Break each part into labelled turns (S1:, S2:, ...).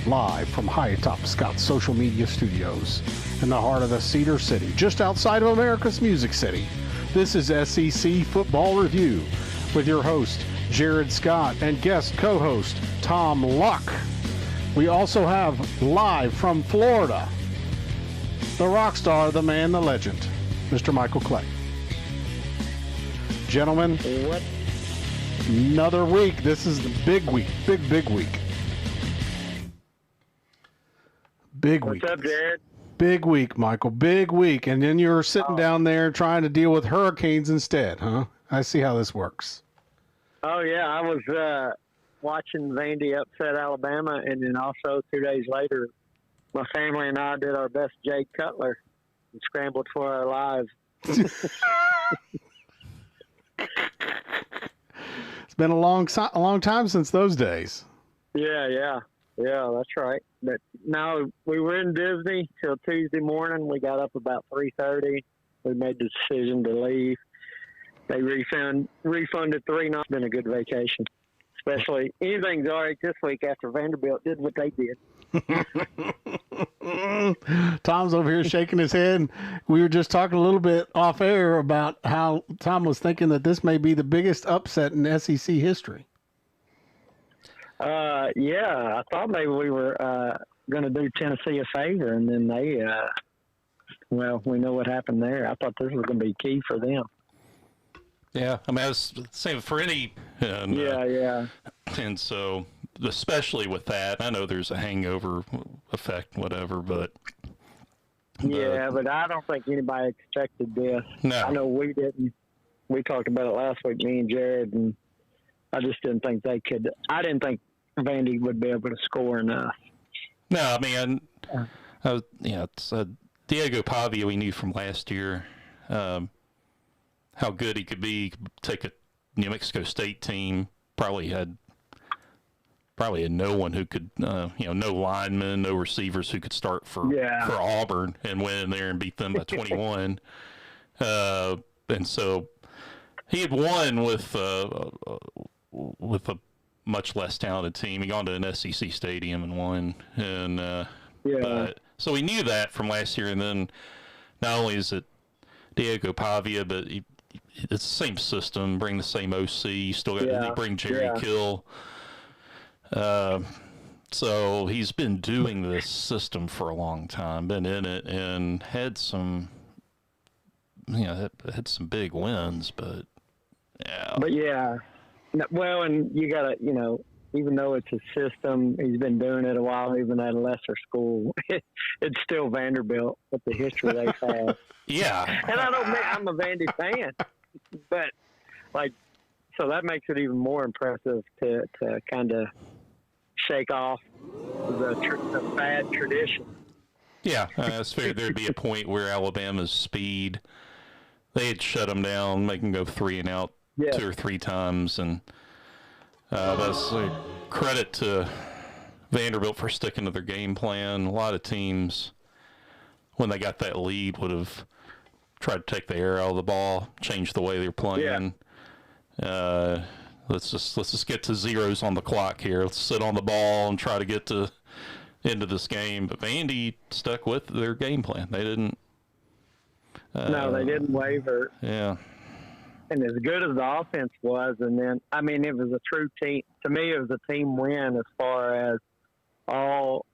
S1: live from high atop Scott's social media studios in the heart of the Cedar City, just outside of America's Music City. This is SEC Football Review with your host, Jared Scott, and guest co-host, Tom Luck. We also have live from Florida, the rock star, the man, the legend, Mr. Michael Clay. Gentlemen,
S2: What?
S1: another week. This is the big week. Big week. Big week.
S2: What's up, Jared?
S1: Big week, Michael. Big week. And then you're sitting down there trying to deal with hurricanes instead, huh? I see how this works.
S2: Oh, yeah. I was watching Vandy upset Alabama, and then also 2 days later, my family and I did our best Jay Cutler and scrambled for our lives.
S1: It's been a long time since those days.
S2: Yeah, that's right. But no, we were in Disney till Tuesday morning. We got up about 3:30. We made the decision to leave. They refunded 3 nights. It's been a good vacation. Especially anything's all right this week after Vanderbilt did what they did.
S1: Tom's over here shaking his head. We were just talking a little bit off air about how Tom was thinking that this may be the biggest upset in SEC history.
S2: Yeah, I thought maybe we were going to do Tennessee a favor, and then they, well, we know what happened there. I thought this was going to be key for them.
S3: Yeah, I mean, I was saying for any, and,
S2: Yeah.
S3: and so especially with that, I know there's a hangover effect, whatever, but
S2: Yeah, but I don't think anybody expected this.
S3: No.
S2: I know we didn't. We talked about it last week, me and Jared, and I just didn't think they could. I didn't think Vandy would be able to score enough.
S3: no, I mean, it's Diego Pavia we knew from last year, how good he could be. He could take a New Mexico State team, probably had no one who could, no linemen, no receivers who could start for Auburn and went in there and beat them by 21. And so he had won with a much less talented team. He gone to an SEC stadium and won. And but, so we knew that from last year. And then not only is it Diego Pavia, but it's the same system. Bring the same OC. You still got to bring Jerry Kill. So he's been doing this system for a long time, been in it, and had some big wins, but yeah.
S2: But yeah, well, and you gotta, even though it's a system, he's been doing it a while, even at a lesser school. It's still Vanderbilt with the history they've had.
S3: Yeah.
S2: And I'm a Vandy fan, but so that makes it even more impressive to kind of shake off the bad tradition.
S3: Yeah, that's fair. There'd be a point where Alabama's speed, they had shut them down, make them go 3 and out 2 or 3 times, and that's a credit to Vanderbilt for sticking to their game plan. A lot of teams, when they got that lead, would have tried to take the air out of the ball, change the way they're playing. Let's just get to zeros on the clock here. Let's sit on the ball and try to get to into this game. But Vandy stuck with their game plan. They didn't.
S2: No, they didn't waver.
S3: Yeah.
S2: And as good as the offense was, and then it was a true team. To me, it was a team win as far as all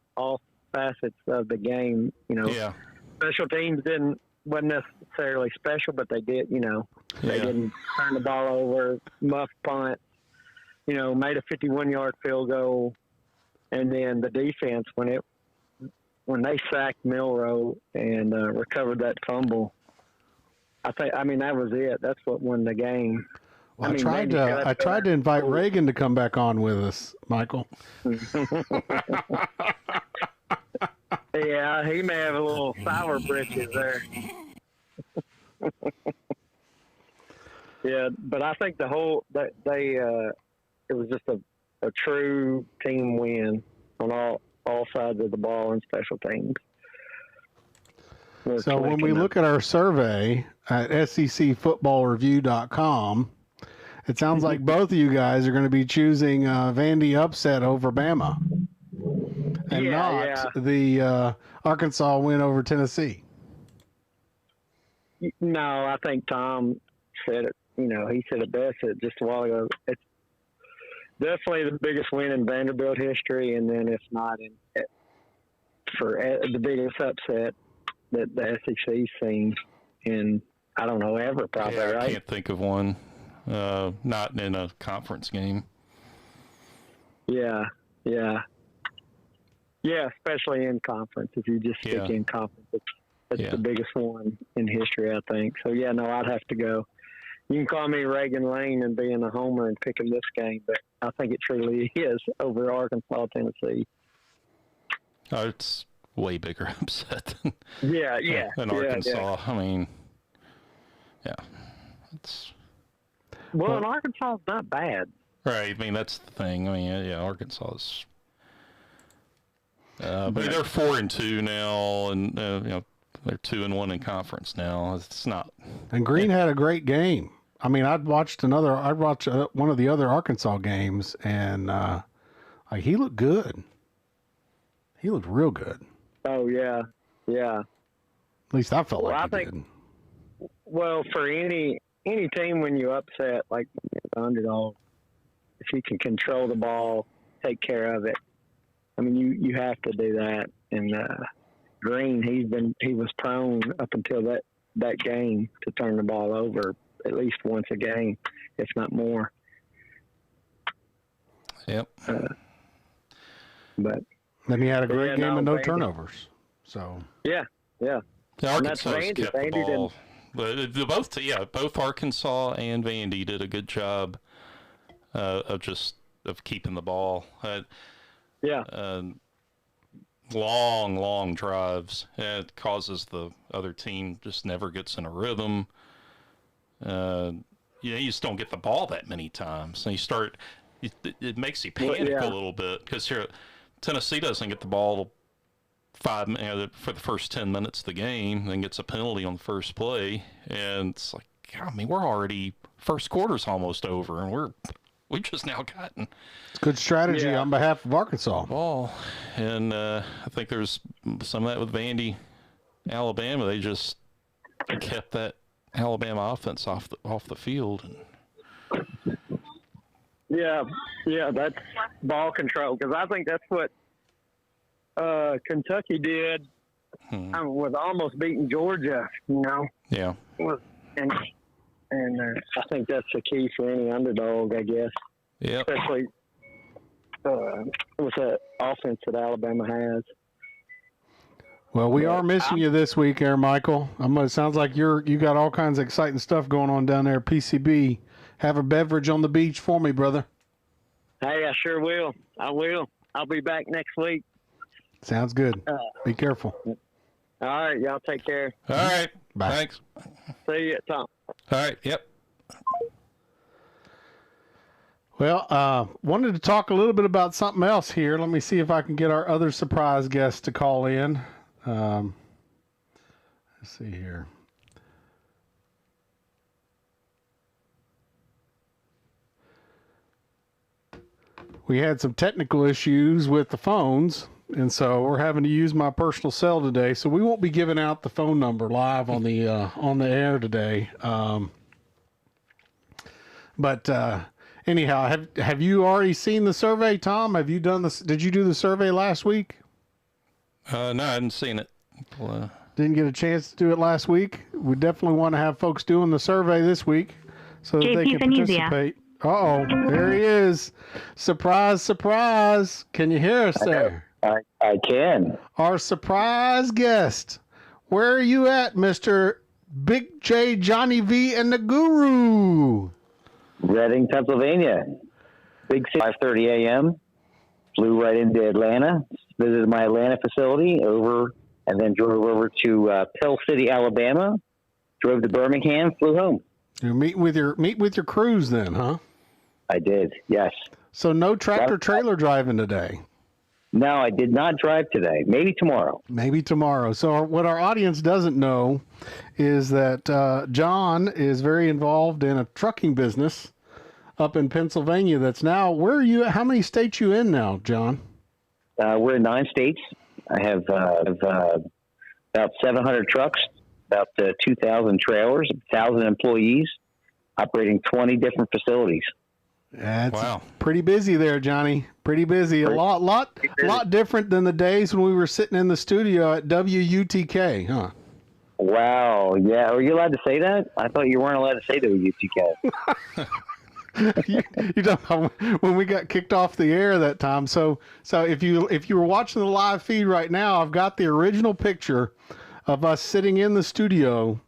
S2: facets of the game. Special teams wasn't necessarily special, but they did. They didn't turn the ball over, muff punt. Made a 51-yard field goal, and then the defense when they sacked Milroe and recovered that fumble. That was it. That's what won the game.
S1: Well, I tried to invite Reagan to come back on with us, Michael.
S2: Yeah, he may have a little sour britches there. Yeah, but I think it was just a true team win on all sides of the ball and special teams.
S1: So when we look at our survey at secfootballreview.com, it sounds like both of you guys are going to be choosing Vandy upset over Bama. and not the Arkansas win over Tennessee.
S2: No, I think Tom said it. He said it best just a while ago. It's definitely the biggest win in Vanderbilt history, and then if not, for the biggest upset that the SEC's seen in, I don't know, ever probably, right?
S3: I can't think of one. Not in a conference game.
S2: Yeah, especially in conference. If you just stick in conference, it's the biggest one in history, I think. So, no, I'd have to go. You can call me Reagan Lane and being a homer and picking this game, but I think it truly is over Arkansas, Tennessee.
S3: Oh, it's way bigger upset than,
S2: than
S3: Arkansas.
S2: Yeah.
S3: I mean, it's...
S2: Well, and Arkansas is not bad.
S3: Right. I mean, that's the thing. I mean, Arkansas is... but they're 4-2 now, and, they're 2-1 in conference now. It's not...
S1: And Green had a great game. I mean, I'd watched one of the other Arkansas games, and he looked good. He looked real good.
S2: Oh, yeah.
S1: At least I felt like he did.
S2: Well, for any team, when you upset, like the underdog, if you can control the ball, take care of it, I mean, you have to do that. And Green, he was prone up until that game to turn the ball over at least once a game, if not more.
S3: Yep.
S2: But
S1: then he had a great game and no turnovers. So
S2: yeah.
S3: The Arkansas kept the ball. But both Arkansas and Vandy did a good job of keeping the ball. Long drives. It causes the other team just never gets in a rhythm. You just don't get the ball that many times. And it makes you panic a little bit because Tennessee doesn't get the ball for the first 10 minutes of the game, then gets a penalty on the first play. And it's like, I mean, we're already, first quarter's almost over, and we've just now gotten...
S1: It's good strategy on behalf of Arkansas.
S3: Ball. And I think there's some of that with Vandy, Alabama. They just kept that Alabama offense off the field.
S2: That's ball control, because I think that's what Kentucky did with almost beating Georgia,
S3: Yeah.
S2: And I think that's the key for any underdog, I guess.
S3: Yeah.
S2: Especially with the offense that Alabama has.
S1: Well, we are missing you this week, Air Michael. It sounds like you got all kinds of exciting stuff going on down there at PCB. Have a beverage on the beach for me, brother.
S2: Hey, I sure will. I will. I'll be back next week.
S1: Sounds good. Be careful.
S2: All right, y'all take care.
S3: All right.
S1: Bye.
S3: Thanks.
S2: See you, Tom.
S3: All right. Yep.
S1: Well, wanted to talk a little bit about something else here. Let me see if I can get our other surprise guest to call in. Let's see here. We had some technical issues with the phones, and so we're having to use my personal cell today. So we won't be giving out the phone number live on the air today. But anyhow, have you already seen the survey, Tom? Have you done this? Did you do the survey last week?
S3: No, I hadn't seen it.
S1: Didn't get a chance to do it last week. We definitely want to have folks doing the survey this week so that they can participate. Uh-oh, there he is. Surprise, surprise. Can you hear us there?
S4: I can.
S1: Our surprise guest. Where are you at, Mr. Big J, Johnny V, and the Guru?
S4: Reading, Pennsylvania. Big 5:30 a.m. Flew right into Atlanta. Visited my Atlanta facility and then drove over to Pell City, Alabama. Drove to Birmingham. Flew home.
S1: You meet with your crews then, huh?
S4: I did, yes.
S1: So no tractor trailer driving today?
S4: No, I did not drive today. Maybe tomorrow.
S1: Maybe tomorrow. So what our audience doesn't know is that John is very involved in a trucking business up in Pennsylvania that's now, where are you at? How many states you in now, John?
S4: we're in 9 states. I have about 700 trucks, about 2,000 trailers, 1,000 employees, operating 20 different facilities.
S1: That's pretty busy there, Johnny. Pretty busy. A lot different than the days when we were sitting in the studio at WUTK, huh?
S4: Wow. Yeah. Are you allowed to say that? I thought you weren't allowed to say WUTK.
S1: You don't know when we got kicked off the air that time. So if you were watching the live feed right now, I've got the original picture of us sitting in the studio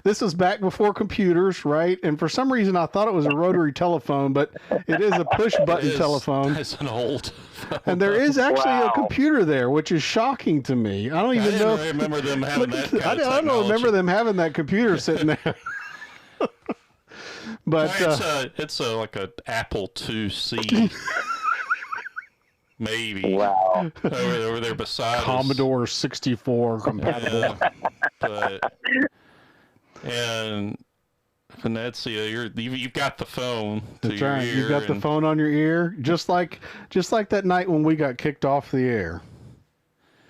S1: this was back before computers, right? And for some reason, I thought it was a rotary telephone, but it is a push-button telephone.
S3: It's an old phone.
S1: And there is actually a computer there, which is shocking to me. I don't even know.
S3: I remember them having that kind of technology.
S1: I don't remember them having that computer sitting there. But
S3: it's like an Apple IIc. Maybe.
S4: Wow.
S3: Over there beside
S1: Commodore 64 compatible.
S3: And Venezia, you've got the phone to
S1: That's
S3: your
S1: right.
S3: ear.
S1: You've got the phone on your ear, just like that night when we got kicked off the air.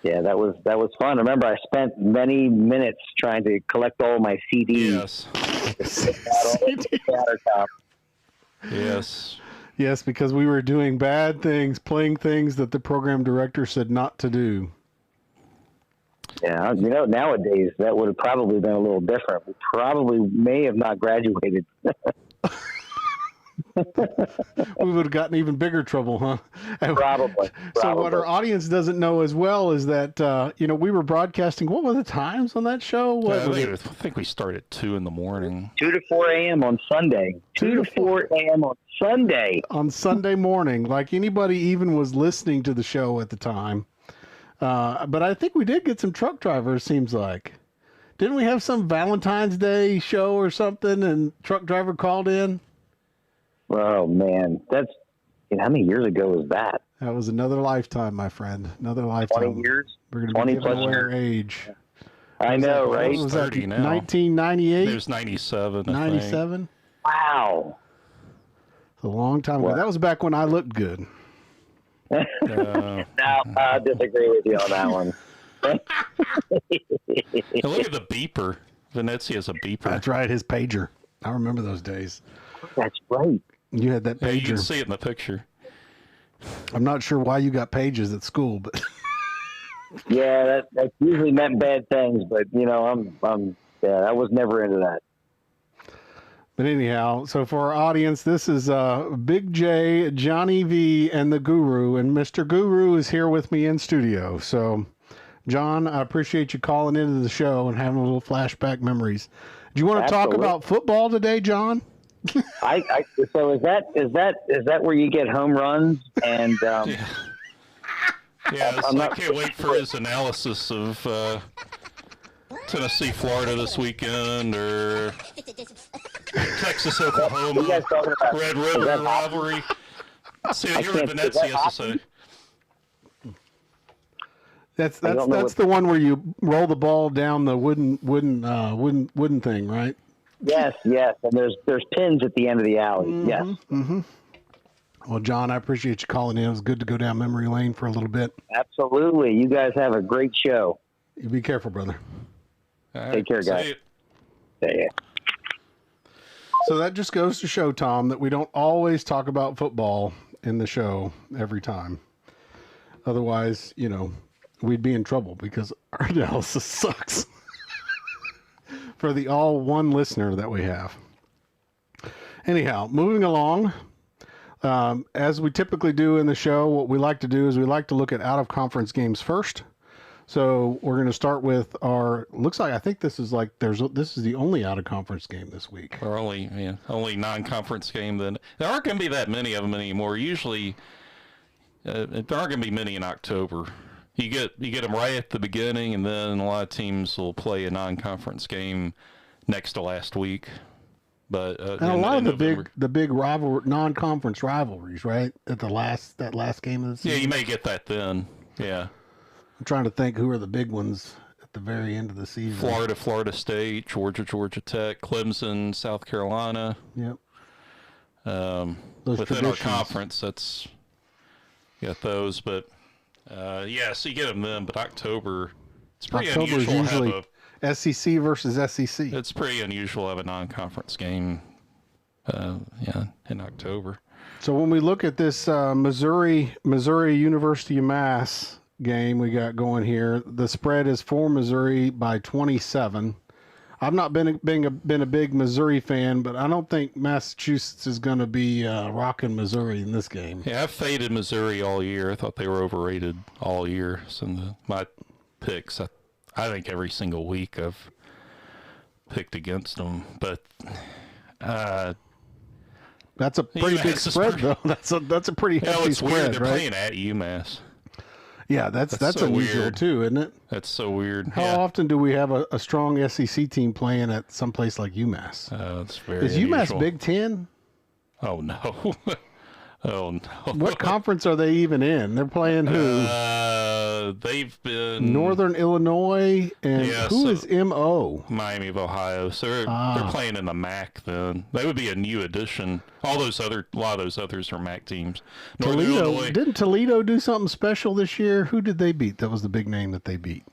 S4: Yeah, that was fun. I remember I spent many minutes trying to collect all my CDs.
S3: Yes.
S1: Yes, because we were doing bad things, playing things that the program director said not to do.
S4: Yeah, nowadays that would have probably been a little different. We probably may have not graduated.
S1: We would have gotten even bigger trouble, huh?
S4: Probably.
S1: So what our audience doesn't know as well is that, we were broadcasting. What were the times on that show?
S3: I think we started at 2 in the morning.
S4: 2 to 4 a.m. on Sunday. 2 to 4 a.m. on Sunday.
S1: On Sunday morning, like anybody even was listening to the show at the time. But I think we did get some truck drivers, seems like. Didn't we have some Valentine's Day show or something and truck driver called in?
S4: Oh, man. That's how many years ago was that?
S1: That was another lifetime, my friend. Another lifetime.
S4: 20 years?
S1: We're going to be giving away our age.
S4: I know, right?
S1: What was that, 1998?
S3: It was 97,
S1: 97?
S4: Wow.
S1: It's a long time ago. That was back when I looked good.
S4: No, I disagree with you on that one.
S3: And look at the beeper. Venezia has a beeper.
S1: That's right, his pager. I remember those days.
S4: That's right.
S1: You had that pager.
S3: Yeah, you can see it in the picture.
S1: I'm not sure why you got pages at school, but
S4: yeah, that usually meant bad things. But I was never into that.
S1: But anyhow, so for our audience, this is Big J, Johnny V, and the Guru, and Mr. Guru is here with me in studio. So, John, I appreciate you calling into the show and having a little flashback memories. Do you want to talk about football today, John?
S4: So is that where you get home runs and?
S3: Yeah, I can't wait for his analysis of Tennessee, Florida this weekend, or Texas, Oklahoma, Red River rivalry. See, hear what Venezia has to say.
S1: That's the one where you roll the ball down the wooden thing, right?
S4: Yes, and there's pins at the end of the alley.
S1: Mm-hmm,
S4: yes.
S1: Mm-hmm. Well, John, I appreciate you calling in. It was good to go down memory lane for a little bit.
S4: Absolutely. You guys have a great show.
S1: You be careful, brother.
S4: Take care, guys. See ya.
S1: So that just goes to show, Tom, that we don't always talk about football in the show every time. Otherwise, we'd be in trouble because our analysis sucks. For the all one listener that we have. Anyhow, moving along, as we typically do in the show, what we like to do is we like to look at out-of-conference games first. So we're going to start with I think this is the only out-of-conference game this week.
S3: Or only non-conference game. Then there aren't going to be that many of them anymore. Usually, there aren't going to be many in October. You get them right at the beginning, and then a lot of teams will play a non-conference game next to last week. But
S1: and a lot of the big non-conference rivalries, right? At that last game of the season.
S3: Yeah, you may get that then. Yeah.
S1: I'm trying to think who are the big ones at the very end of the season.
S3: Florida State, Georgia Tech, Clemson, South Carolina.
S1: Yep.
S3: Within our conference, that's got those, but yeah, so you get them then. But October, it's pretty
S1: October
S3: unusual
S1: is usually
S3: to have
S1: SEC versus SEC.
S3: It's pretty unusual to have a non-conference game, in October.
S1: So when we look at this Missouri University of Mass game we got going here, the spread is for Missouri by 27. I've not been a big Missouri fan, but I don't think Massachusetts is going to be rocking Missouri in this game.
S3: Yeah, I've faded Missouri all year. I thought they were overrated all year. So my picks, I think every single week I've picked against them, but
S1: that's a pretty big spread, though. That's a pretty hefty
S3: it's
S1: spread,
S3: weird. They're
S1: right?
S3: playing at UMass.
S1: Yeah, that's
S3: so
S1: unusual
S3: weird.
S1: too, isn't it?
S3: That's so weird.
S1: How often do we have a strong SEC team playing at some place like UMass?
S3: It's very
S1: Is
S3: unusual.
S1: UMass Big Ten?
S3: Oh no. Oh no.
S1: What conference are they even in? They're playing who?
S3: They've been
S1: Northern Illinois, and who is MO?
S3: Miami of Ohio. So they're playing in the MAC. Then they would be a new addition. A lot of those others are MAC teams.
S1: Toledo, didn't Toledo do something special this year? Who did they beat? That was the big name that they beat.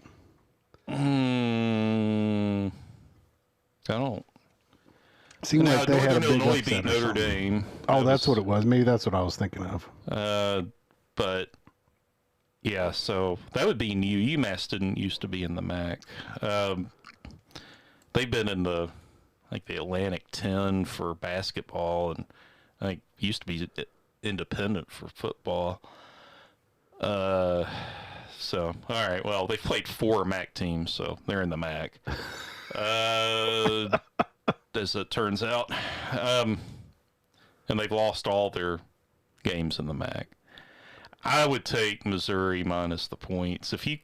S3: I don't.
S1: Seemed like they had a big
S3: Illinois
S1: upset
S3: beat Notre Dame.
S1: Oh, that's what it was. Maybe that's what I was thinking of.
S3: But yeah, so that would be new. UMass didn't used to be in the MAC. They've been in the Atlantic 10 for basketball, and I think used to be independent for football. So all right, well they played 4 MAC teams, so they're in the MAC. As it turns out, and they've lost all their games in the MAC. I would take Missouri minus the points. If you,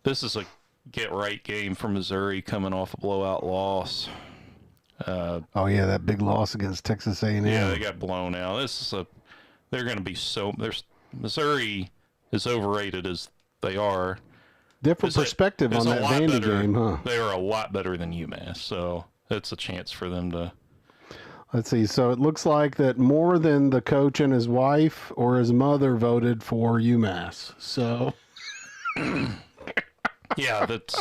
S3: this is a get-right game for Missouri coming off a blowout loss.
S1: Oh yeah, that big loss against Texas A&M.
S3: Yeah, they got blown out. They're going to be Missouri is overrated as they are.
S1: Different perspective on that Vandy game, huh?
S3: They are a lot better than UMass, so it's a chance for them to.
S1: Let's see. So it looks like that more than the coach and his wife or his mother voted for UMass. So.
S3: Yeah, that's.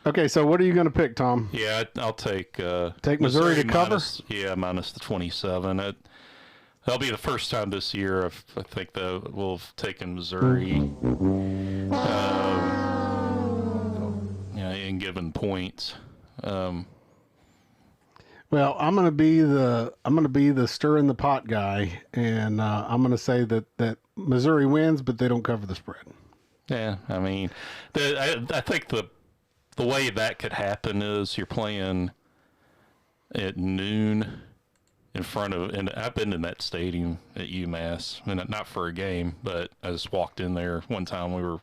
S1: Okay, so what are you going to pick, Tom?
S3: Yeah, I'll take.
S1: Take Missouri to cover.
S3: Minus the 27. That'll be the first time this year I think that we'll have taken Missouri. In given points.
S1: Well, I'm going to be the stir in the pot guy, and I'm going to say that Missouri wins, but they don't cover the spread.
S3: Yeah, I mean, I think the way that could happen is you're playing at noon in front of, and I've been in that stadium at UMass, and not for a game, but I just walked in there one time. We were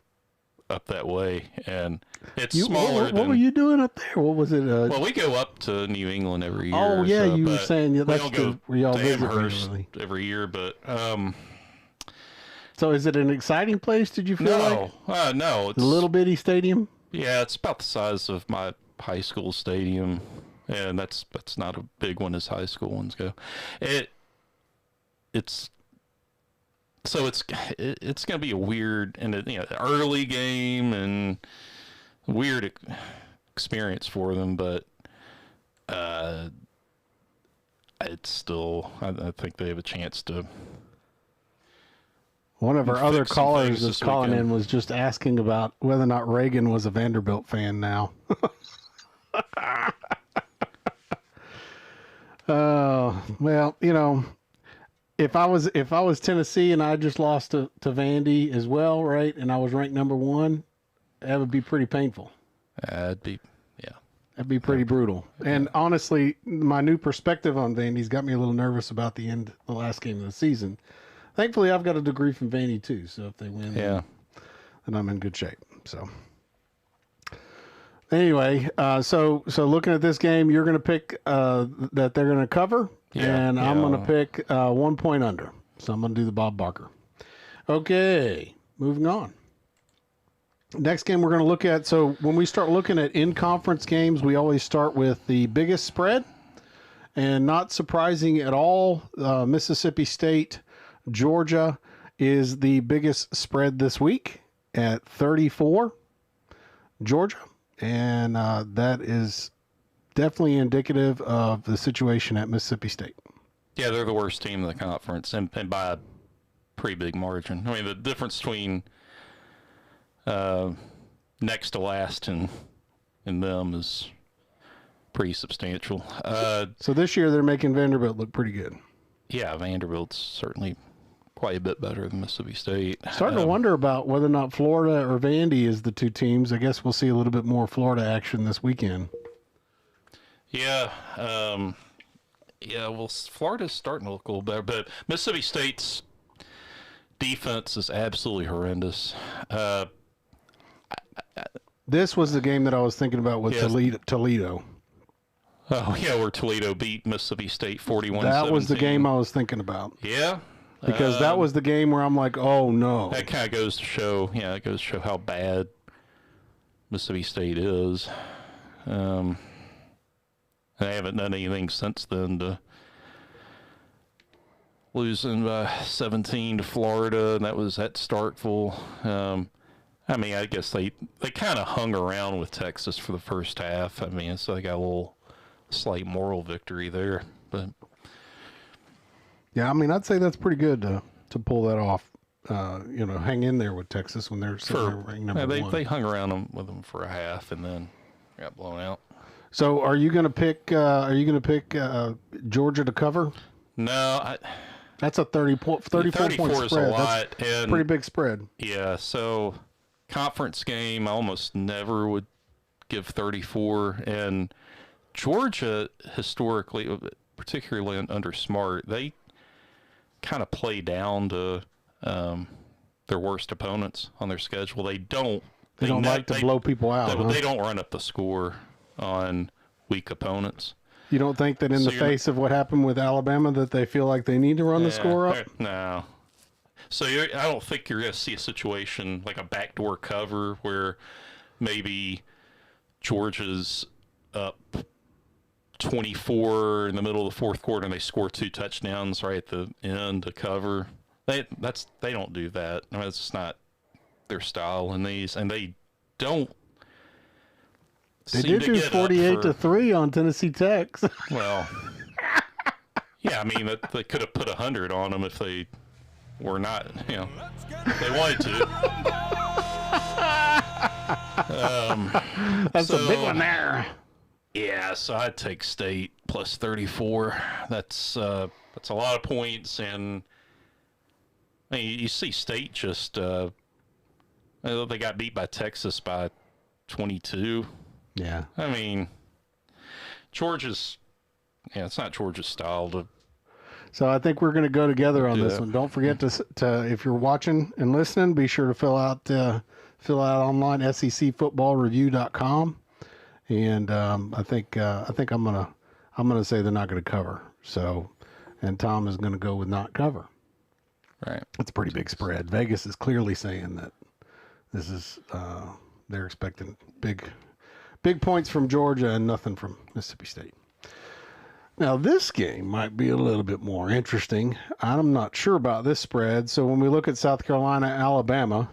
S3: up that way, and it's smaller.
S1: What were you doing up there? What was it?
S3: Well, we go up to New England every year.
S1: Oh yeah, you were saying that's
S3: where
S1: y'all visit
S3: every year, but
S1: So is it an exciting place? Did you feel like?
S3: No, it's
S1: a little bitty stadium.
S3: Yeah, it's about the size of my high school stadium, and that's not a big one as high school ones go. It's going to be a weird and early game and weird experience for them, but it's still I think they have a chance to.
S1: One of our other callers that's calling in was just asking about whether or not Reagan was a Vanderbilt fan now. Well, if I was Tennessee and I just lost to Vandy as well, right, and I was ranked number 1, that would be pretty painful.
S3: That'd be
S1: pretty brutal. And honestly, my new perspective on Vandy's got me a little nervous about the last game of the season. Thankfully, I've got a degree from Vandy too, so if they win, then I'm in good shape. So anyway, so looking at this game, you're going to pick that they're going to cover, and I'm going to pick 1 point under. So I'm going to do the Bob Barker. Okay, moving on. Next game we're going to look at. So when we start looking at in-conference games, we always start with the biggest spread. And not surprising at all, Mississippi State, Georgia is the biggest spread this week at 34, Georgia. And that is definitely indicative of the situation at Mississippi State.
S3: Yeah, they're the worst team in the conference, and by a pretty big margin. I mean, the difference between next to last and them is pretty substantial.
S1: So this year they're making Vanderbilt look pretty good.
S3: Yeah, Vanderbilt's certainly quite a bit better than Mississippi State.
S1: Starting to wonder about whether or not Florida or Vandy is the two teams. I guess we'll see a little bit more Florida action this weekend.
S3: Yeah, well, Florida's starting to look a little better, but Mississippi State's defense is absolutely horrendous.
S1: This was the game that I was thinking about with Toledo.
S3: Oh, yeah, where Toledo beat Mississippi State 41-17.
S1: That was the game I was thinking about.
S3: Yeah.
S1: Because that was the game where I'm like, oh, no.
S3: That kind of goes to show, how bad Mississippi State is. They haven't done anything since then to losing by 17 to Florida, and that was at Starkville. I mean, I guess they kind of hung around with Texas for the first half. I mean, so they got a little slight moral victory there. But
S1: yeah, I mean, I'd say that's pretty good to pull that off. Hang in there with Texas when they're sitting there ranked number one.
S3: They hung around with them for a half and then got blown out.
S1: So, are you going to pick? Georgia to cover?
S3: No,
S1: that's a 34 point spread.
S3: Is a lot.
S1: That's a pretty big spread.
S3: Yeah. So, conference game, I almost never would give 34. And Georgia, historically, particularly under Smart, they kind of play down to their worst opponents on their schedule. They don't
S1: like to blow people out.
S3: They don't run up the score on weak opponents.
S1: You don't think that in the face of what happened with Alabama that they feel like they need to run the score up?
S3: No. So I don't think you're going to see a situation like a backdoor cover where maybe Georgia's up 24 in the middle of the fourth quarter and they score 2 touchdowns right at the end to cover. They don't do that. I mean, it's just not their style in these, and they don't.
S1: They did do 48-3 on Tennessee Tech.
S3: Well, yeah, I mean they could have put 100 on them if they were not, they wanted to.
S1: That's a big one there.
S3: Yeah, so I'd take State plus 34. That's a lot of points, and I mean, you see State just they got beat by Texas by 22.
S1: Yeah.
S3: I mean, it's not Georgia's style to.
S1: So I think we're going to go together on this one. Don't forget to if you're watching and listening, be sure to fill out online secfootballreview.com. And I think I'm gonna say they're not going to cover. So, and Tom is going to go with not cover.
S3: Right.
S1: It's a pretty big spread. Vegas is clearly saying that this is they're expecting big points from Georgia and nothing from Mississippi State. Now, this game might be a little bit more interesting. I'm not sure about this spread. So when we look at South Carolina, Alabama,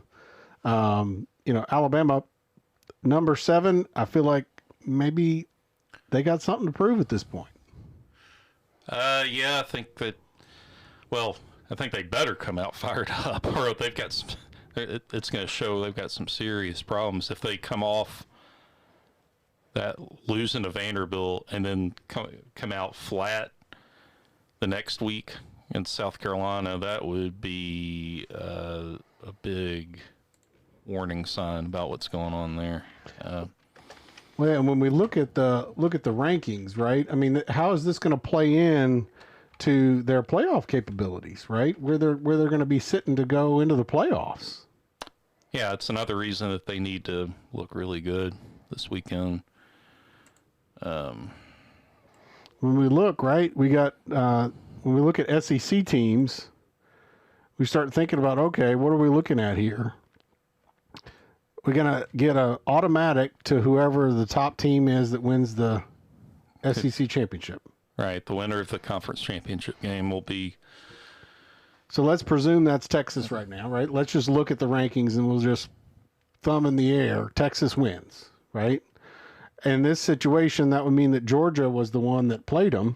S1: Alabama, number 7, I feel like maybe they got something to prove at this point.
S3: Yeah, I think they better come out fired up, or they've got some, it's going to show they've got some serious problems if they come off that losing to Vanderbilt and then come out flat the next week in South Carolina. That would be a big warning sign about what's going on there.
S1: Well, and when we look at the rankings, right? I mean, how is this going to play in to their playoff capabilities, right? Where they're going to be sitting to go into the playoffs.
S3: Yeah, it's another reason that they need to look really good this weekend.
S1: When we look, right, we got when we look at SEC teams, we start thinking about, okay, what are we looking at here? We're gonna get a automatic to whoever the top team is that wins the SEC championship.
S3: Right. The winner of the conference championship game will be.
S1: So let's presume that's Texas right now, right? Let's just look at the rankings and we'll just thumb in the air. Texas wins, right? In this situation, that would mean that Georgia was the one that played them.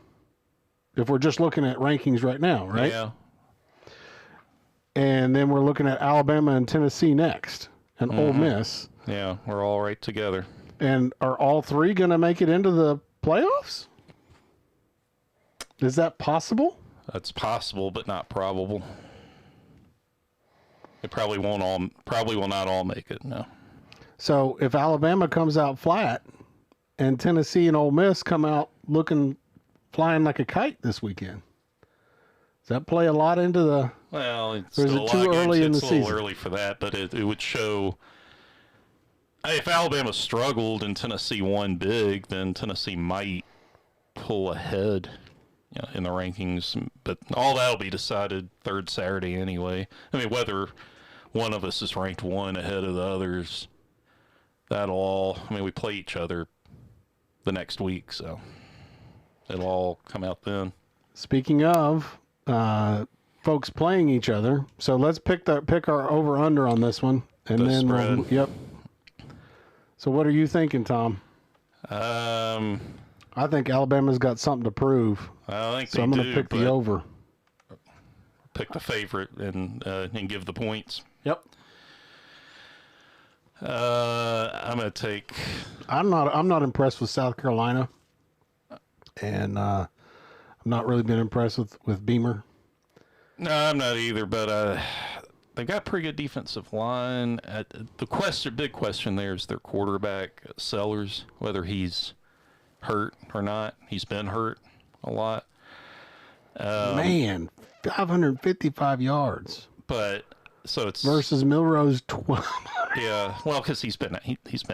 S1: If we're just looking at rankings right now, right?
S3: Yeah.
S1: And then we're looking at Alabama and Tennessee next, and Ole Miss.
S3: Yeah, we're all right together.
S1: And are all three going to make it into the playoffs? Is that possible?
S3: That's possible, but not probable. They probably will not all make it. No.
S1: So if Alabama comes out flat, and Tennessee and Ole Miss come out flying like a kite this weekend, does that play a lot into the?
S3: Well, it's
S1: or is it too early in the season?
S3: It's a little early for that, but it would show. If Alabama struggled and Tennessee won big, then Tennessee might pull ahead, in the rankings. But all that'll be decided third Saturday anyway. I mean, whether one of us is ranked one ahead of the others, that'll all. I mean, we play each other the next week, so it'll all come out then.
S1: Speaking of folks playing each other, so let's pick our over under on this one, and
S3: the
S1: then
S3: spread.
S1: Yep. So what are you thinking, Tom?
S3: I
S1: think Alabama's got something to prove.
S3: I think
S1: so. I'm going to pick the over.
S3: Pick the favorite and give the points.
S1: Yep.
S3: I'm going to take.
S1: I'm not impressed with South Carolina, and I'm not really been impressed with Beamer.
S3: No, I'm not either. But they got pretty good defensive line. The big question there is their quarterback Sellers, whether he's hurt or not. He's been hurt a lot.
S1: Man, 555 yards.
S3: But so it's
S1: versus Milrose 12.
S3: Yeah, well, because he's been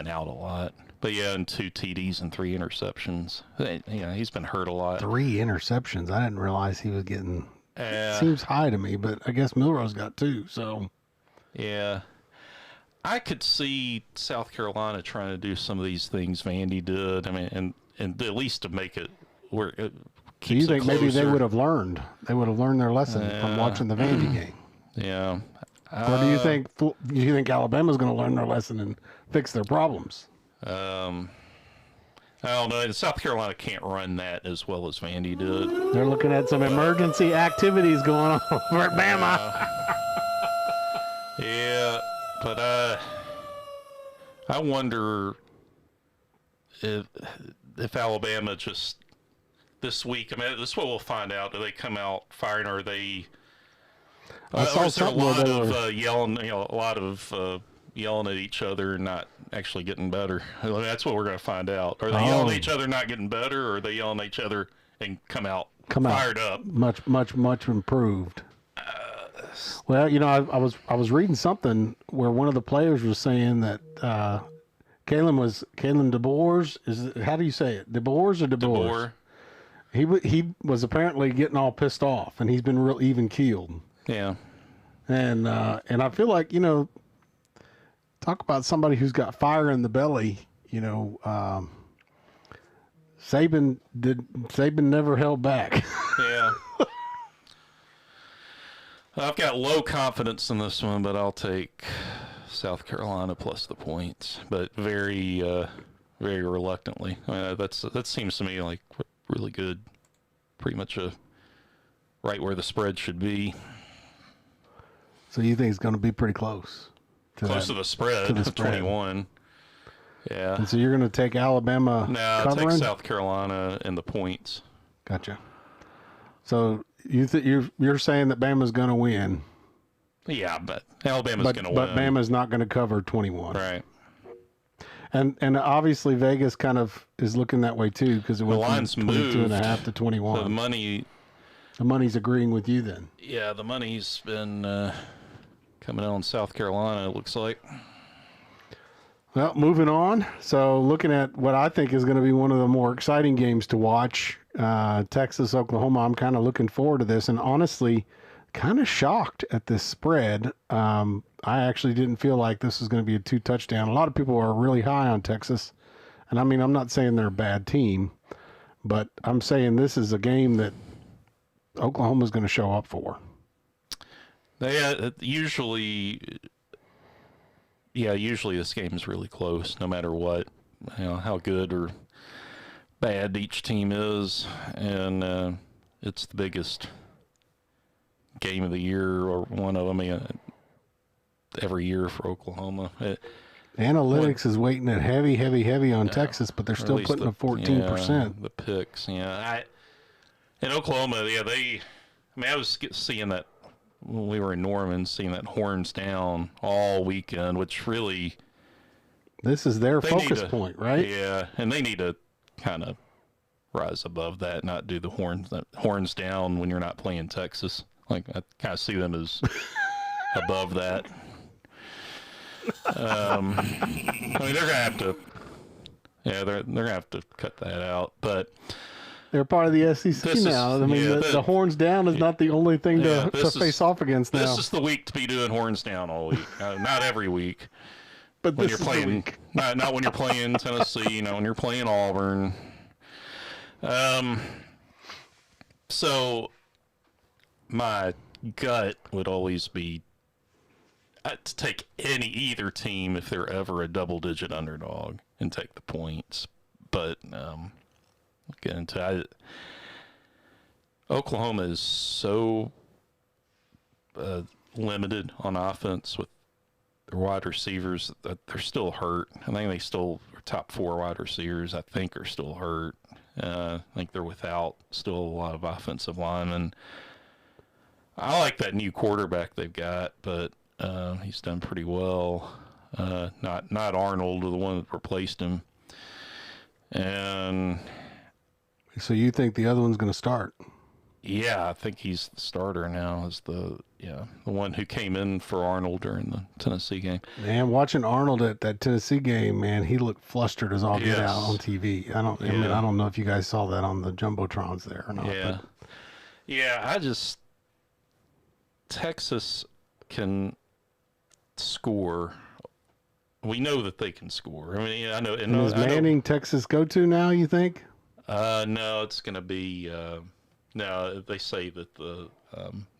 S3: out a lot. But yeah, and 2 TDs and 3 interceptions. He's been hurt a lot.
S1: 3 interceptions. I didn't realize he was getting. Seems high to me, but I guess Milrose got 2. So.
S3: Yeah, I could see South Carolina trying to do some of these things Vandy did. I mean, and at least to make it where it keeps.
S1: So you think
S3: maybe
S1: they would have learned? They would have learned their lesson from watching the Vandy game.
S3: Yeah.
S1: Or do you think Alabama's going to learn their lesson and fix their problems?
S3: I don't know. South Carolina can't run that as well as Vandy did.
S1: They're looking at some emergency activities going on over at Bama.
S3: Yeah, but I wonder if Alabama just this week. I mean, this is what we'll find out. Do they come out firing? Or are they? Or is there a lot of yelling? A lot of yelling at each other and not actually getting better. I mean, that's what we're going to find out. Are they yelling at each other, not getting better, or are they yelling at each other and come out fired up?
S1: Much improved. Well, I was reading something where one of the players was saying that Kalen DeBoer. How do you say it? DeBoer or DeBoer? He was apparently getting all pissed off, and he's been real even keeled.
S3: Yeah.
S1: And I feel like, talk about somebody who's got fire in the belly, Saban never held back.
S3: Yeah. I've got low confidence in this one, but I'll take South Carolina plus the points, but very, very reluctantly. That seems to me like really good, pretty much right where the spread should be.
S1: So you think it's going to be pretty close?
S3: To the spread, to the spread. 21. Yeah.
S1: And so you're going to take Alabama
S3: I'll take South Carolina and the points.
S1: Gotcha. So you're saying that Bama's going to win?
S3: Yeah, but Alabama's going to win.
S1: But Bama's not going to cover 21.
S3: Right.
S1: And obviously Vegas kind of is looking that way too, because it went from 22.5 to 21.
S3: So
S1: the money's agreeing with you then.
S3: Yeah, the money's been coming in on South Carolina, it looks like.
S1: Well, moving on. So looking at what I think is going to be one of the more exciting games to watch, Texas, Oklahoma, I'm kind of looking forward to this. And honestly, kind of shocked at this spread. I actually didn't feel like this was going to be a 2-touchdown. A lot of people are really high on Texas. And I mean, I'm not saying they're a bad team, But I'm saying this is a game that Oklahoma's going to show up for.
S3: Usually this game is really close, no matter what, how good or bad each team is, and it's the biggest game of the year, or one of them, every year for Oklahoma.
S1: Analytics is weighting it heavy on Texas, but they're still putting a 14%.
S3: The picks, in Oklahoma, I was seeing that when we were in Norman, seeing that horns down all weekend, which really...
S1: This is their focus point, right?
S3: Yeah, and they need to kind of rise above that, not do the horns down when you're not playing Texas. Like, I kind of see them as above that. They're gonna have to, they're gonna have to cut that out. But
S1: they're part of the SEC now. The horns down is not the only thing to face off against now.
S3: This is the week to be doing horns down all week. Not every week,
S1: but
S3: when you're playing, not when you're playing Tennessee. When you're playing Auburn. So my gut would always be to take either team if they're ever a double-digit underdog and take the points. But get into Oklahoma is so limited on offense with their wide receivers that they're still hurt. I think they still are top 4 wide receivers. I think are still hurt. I think they're without still a lot of offensive linemen. I like that new quarterback they've got, but he's done pretty well. Not Arnold, the one that replaced him. And
S1: so you think the other one's going to start?
S3: Yeah, I think he's the starter now. Is the one who came in for Arnold during the Tennessee game.
S1: Man, watching Arnold at that Tennessee game, man, he looked flustered as all get out on TV. I don't know if you guys saw that on the jumbotrons there or not.
S3: Yeah, Texas can score. We know that they can score. I mean, I know. And
S1: is Manning Texas go-to now, you think?
S3: No, it's going to be. No, they say that the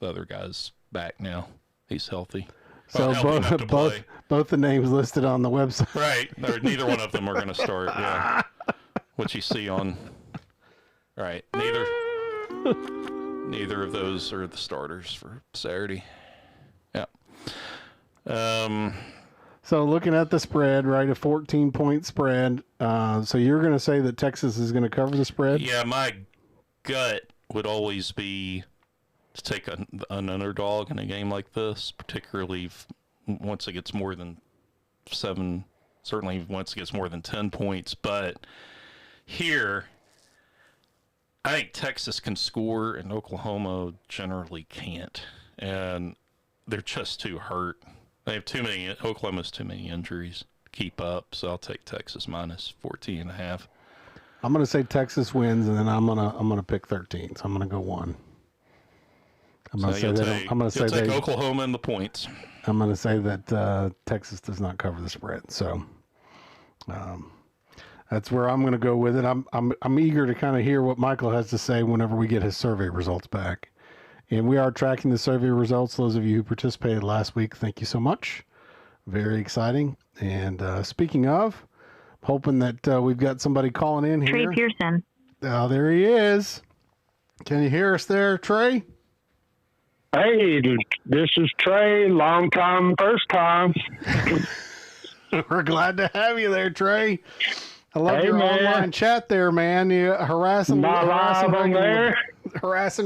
S3: other guy's back now. He's healthy.
S1: So both the names listed on the website.
S3: Right. Neither one of them are going to start. Yeah. What you see on. Right. Neither of those are the starters for Saturday. Yeah.
S1: So looking at the spread, right, a 14-point spread. So you're going to say that Texas is going to cover the spread?
S3: Yeah, my gut would always be to take an underdog in a game like this, particularly once it gets more than 7, certainly once it gets more than 10 points. But here, I think Texas can score and Oklahoma generally can't. And they're just too hurt. They have Oklahoma's too many injuries to keep up, so I'll take Texas minus 14.5.
S1: I'm going to say Texas wins, and then I'm gonna pick 13. So I'm going to go 1. I'm going to say
S3: take Oklahoma in the points.
S1: I'm going to say that Texas does not cover the spread. So that's where I'm going to go with it. I'm eager to kind of hear what Michael has to say whenever we get his survey results back. And we are tracking the survey results. Those of you who participated last week, thank you so much. Very exciting. And speaking of, hoping that we've got somebody calling in here.
S5: Trey Pearson.
S1: Oh, there he is. Can you hear us there, Trey?
S6: Hey, this is Trey. Long time, first time.
S1: We're glad to have you there, Trey. I love your online chat there, man. You harassing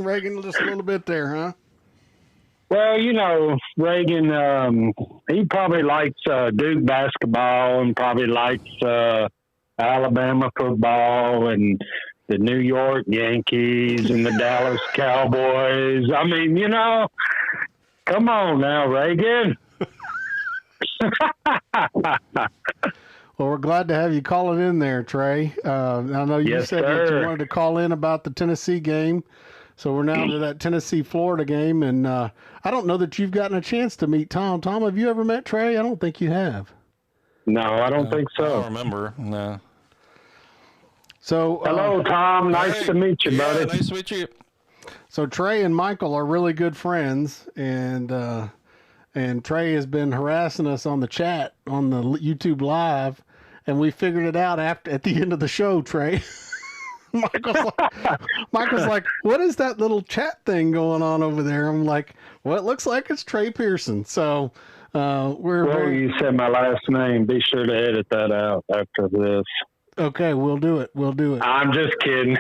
S1: Reagan just a little bit there, huh?
S6: Well, Reagan, he probably likes Duke basketball and probably likes Alabama football and the New York Yankees and the Dallas Cowboys. I mean, come on now, Reagan.
S1: Well, we're glad to have you calling in there, Trey. I know you said that you wanted to call in about the Tennessee game. So we're now to that Tennessee-Florida game. And I don't know that you've gotten a chance to meet Tom. Tom, have you ever met Trey? I don't think you have.
S6: No, I don't think so.
S3: I don't remember. No.
S1: So
S6: hello, Tom. Nice to meet you, buddy.
S3: Nice to meet you.
S1: So Trey and Michael are really good friends, and Trey has been harassing us on the chat on the YouTube Live, and we figured it out at the end of the show, Trey. Michael's like, what is that little chat thing going on over there? I'm like, well, it looks like it's Trey Pearson. So
S6: you said my last name. Be sure to edit that out after this.
S1: Okay, we'll do it.
S6: I'm just kidding.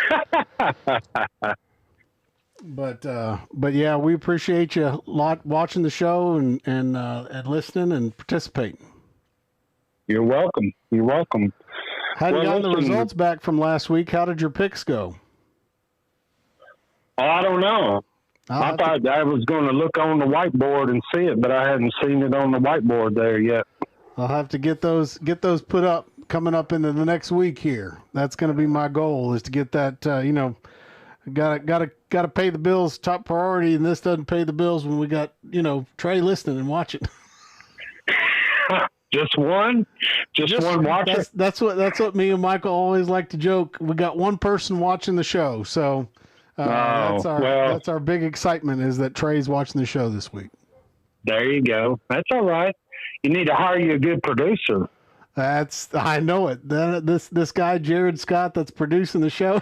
S1: But yeah, we appreciate you a lot watching the show and listening and participating.
S6: You're welcome.
S1: Had you gotten the results back from last week? How did your picks go?
S6: I don't know. I thought I was going to look on the whiteboard and see it, but I hadn't seen it on the whiteboard there yet.
S1: I'll have to get those put up coming up into the next week here. That's going to be my goal, is to get that. Got to pay the bills top priority, and this doesn't pay the bills when we got Trey listening and watching.
S6: Just one watcher.
S1: That's what me and Michael always like to joke. We got one person watching the show, so that's our big excitement, is that Trey's watching the show this week.
S6: There you go. That's all right. You need to hire you a good producer.
S1: I know it. This guy Jared Scott that's producing the show.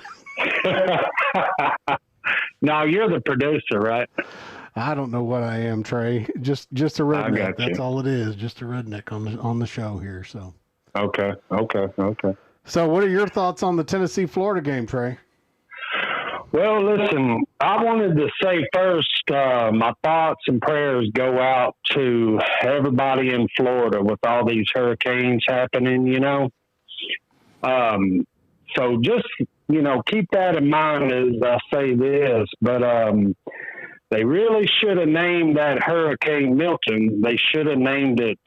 S6: No, you're the producer, right?
S1: I don't know what I am, Trey. Just a redneck. That's all it is. Just a redneck on the show here. So.
S6: Okay.
S1: So, what are your thoughts on the Tennessee-Florida game, Trey?
S6: Well, listen, I wanted to say first, my thoughts and prayers go out to everybody in Florida with all these hurricanes happening, So just, keep that in mind as I say this. But they really should have named that Hurricane Milton. They should have named it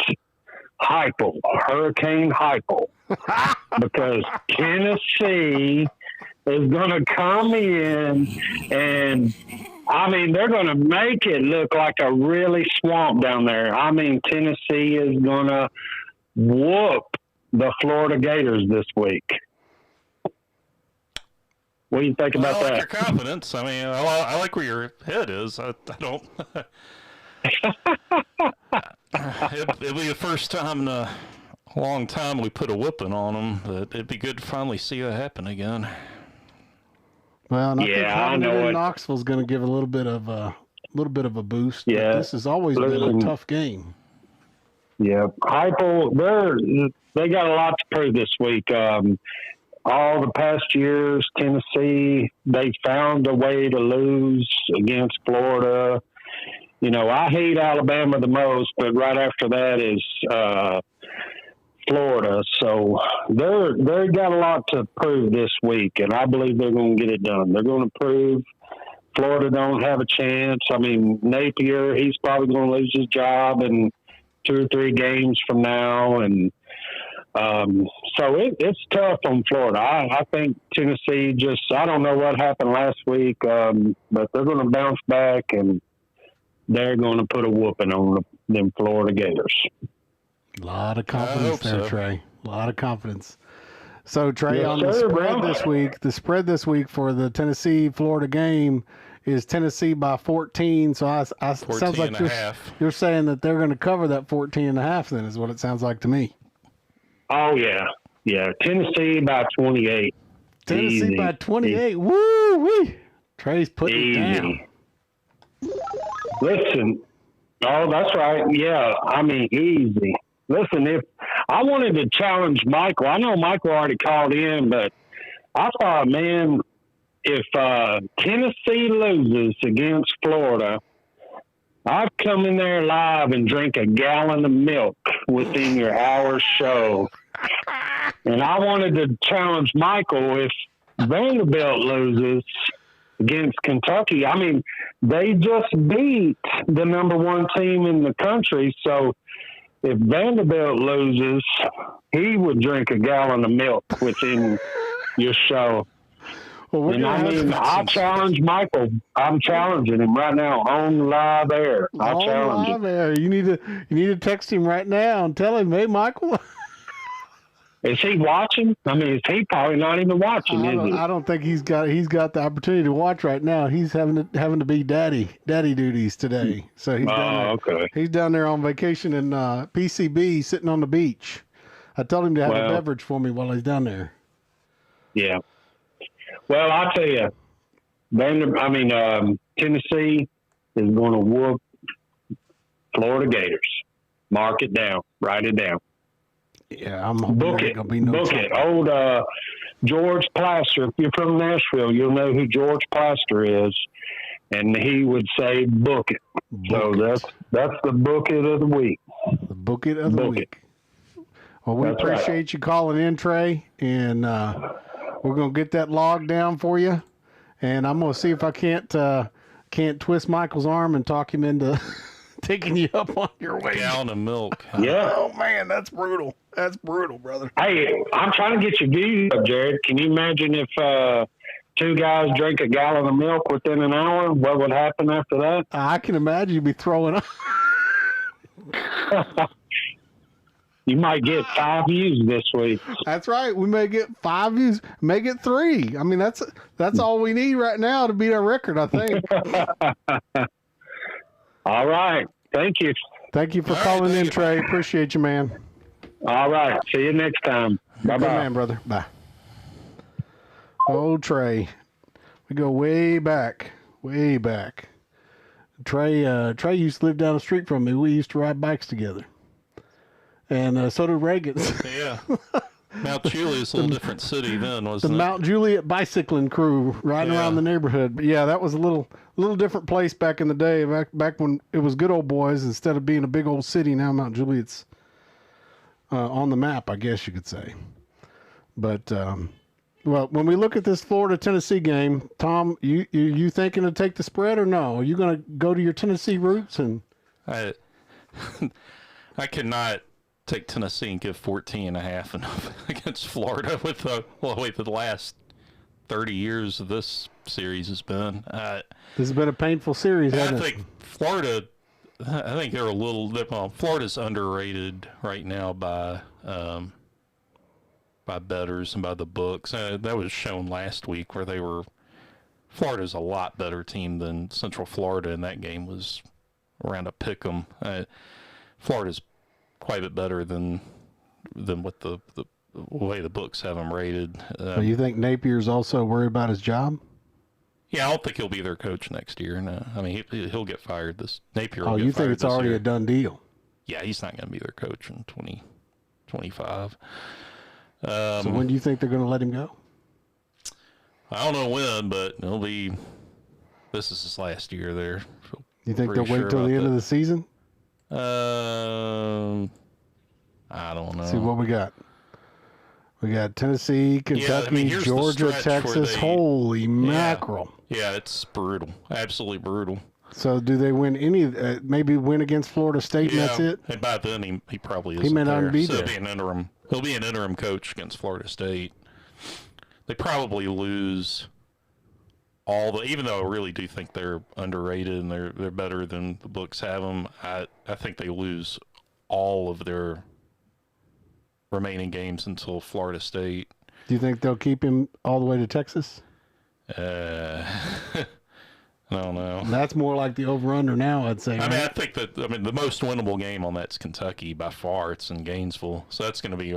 S6: Hurricane Hypel, because Tennessee is going to come in and, they're going to make it look like a really swamp down there. Tennessee is going to whoop the Florida Gators this week. What do you think about that?
S3: I like your confidence. I like where your head is. I don't. It'll be the first time in a long time we put a whooping on them, but it'd be good to finally see that happen again.
S1: Well, and I think having it in Knoxville is going to give a little bit of a boost. Yeah, this has always been a tough game.
S6: Yeah, Heupel, they got a lot to prove this week. All the past years, Tennessee, they found a way to lose against Florida. I hate Alabama the most, but right after that is Florida. So they got a lot to prove this week, and I believe they're going to get it done. They're going to prove Florida don't have a chance. Napier, he's probably going to lose his job in 2 or 3 games from now, and so it's tough on Florida. I think Tennessee I don't know what happened last week, but they're going to bounce back, and they're going to put a whooping on them Florida Gators.
S1: A lot of confidence there, Trey. A lot of confidence. So, Trey, the spread this week for the Tennessee-Florida game is Tennessee by 14. So, it sounds like you're saying that they're going to cover that 14.5 then, is what it sounds like to me.
S6: Oh, yeah. Yeah, Tennessee by 28.
S1: Tennessee by 28. Woo-wee. Trey's putting it down.
S6: Listen. Oh, that's right. Yeah, easy. Listen, if I wanted to challenge Michael, I know Michael already called in, but I thought, man, if Tennessee loses against Florida, I'd come in there live and drink a gallon of milk within your hour show. And I wanted to challenge Michael, if Vanderbilt loses against Kentucky, they just beat the number 1 team in the country. So if Vanderbilt loses, he would drink a gallon of milk within your show. Well, I challenge Michael. I'm challenging him right now on live air.
S1: You need to text him right now and tell him, hey, Michael.
S6: Is he watching? I mean, is he probably not even watching?
S1: I don't think he's got the opportunity to watch right now. He's having to be daddy duties today. So he's down there.
S6: Okay.
S1: He's down there on vacation in PCB, sitting on the beach. I told him to have a beverage for me while he's down there.
S6: Yeah. Well, I'll tell you, Tennessee is going to whoop Florida Gators. Mark it down. Write it down.
S1: Yeah, I'm hoping
S6: book it.
S1: Gonna be no
S6: book
S1: trouble.
S6: it. Old George Plaster. If you're from Nashville, you'll know who George Plaster is, and he would say book it. That's the book it of the week.
S1: The book it of the week. Well, we appreciate you calling in, Trey, and we're gonna get that log down for you, and I'm gonna see if I can't twist Michael's arm and talk him into taking you up on your way.
S3: Gallon of milk.
S6: Yeah.
S1: Oh man, that's brutal. That's brutal, brother.
S6: Hey, I'm trying to get your views up, Jared. Can you imagine if two guys drink a gallon of milk within an hour? What would happen after that?
S1: I can imagine you'd be throwing up.
S6: You might get 5 views this week.
S1: That's right. We may get 5 views, may get 3. I mean, that's all we need right now to beat our record, I think.
S6: All right. Thank you.
S1: Thank you for calling in, Trey. Appreciate you, man.
S6: All right. See you next time. Bye-bye.
S1: Good man, brother. Bye. Oh, Trey. We go way back. Way back. Trey used to live down the street from me. We used to ride bikes together. And so did Reagan's.
S3: Yeah. Mount Juliet's a little different city then, wasn't it?
S1: The Mount Juliet bicycling crew riding around the neighborhood. But yeah, that was a little different place back in the day, back when it was good old boys instead of being a big old city. Now Mount Juliet's on the map, I guess you could say. But well, when we look at this Florida-Tennessee game, Tom, you thinking to take the spread or no? Are you going to go to your Tennessee roots? And
S3: I cannot take Tennessee and give 14.5 against Florida with the way the last 30 years of this series has been.
S1: This has been a painful series, hasn't it?
S3: I think Florida, I think they're a little, Florida's underrated right now by bettors and by the books. That was shown last week where Florida's a lot better team than Central Florida, and that game was around a pick 'em. Florida's quite a bit better than what the way the books have them rated.
S1: So you think Napier's also worried about his job?
S3: Yeah, I don't think he'll be their coach next year. No, I mean he'll get fired. Napier.
S1: Oh, you think it's already a done deal?
S3: Yeah, he's not going to be their coach in 2025.
S1: So when do you think they're going to let him go?
S3: I don't know when, but this is his last year there.
S1: You think they'll wait till the end of the season?
S3: I don't know.
S1: See what we got. We got Tennessee, Kentucky, Georgia, Texas. Holy mackerel.
S3: Yeah, it's brutal. Absolutely brutal.
S1: So do they win any, maybe win against Florida State and that's it?
S3: And by then he probably isn't.
S1: He may not be there.
S3: He'll be an interim coach against Florida State. They probably lose even though I really do think they're underrated and they're better than the books have them, I think they lose all of their remaining games until Florida State.
S1: Do you think they'll keep him all the way to Texas?
S3: I don't know.
S1: That's more like the over-under now, I'd say.
S3: I mean, I think the most winnable game on that's Kentucky by far. It's in Gainesville, so that's going to be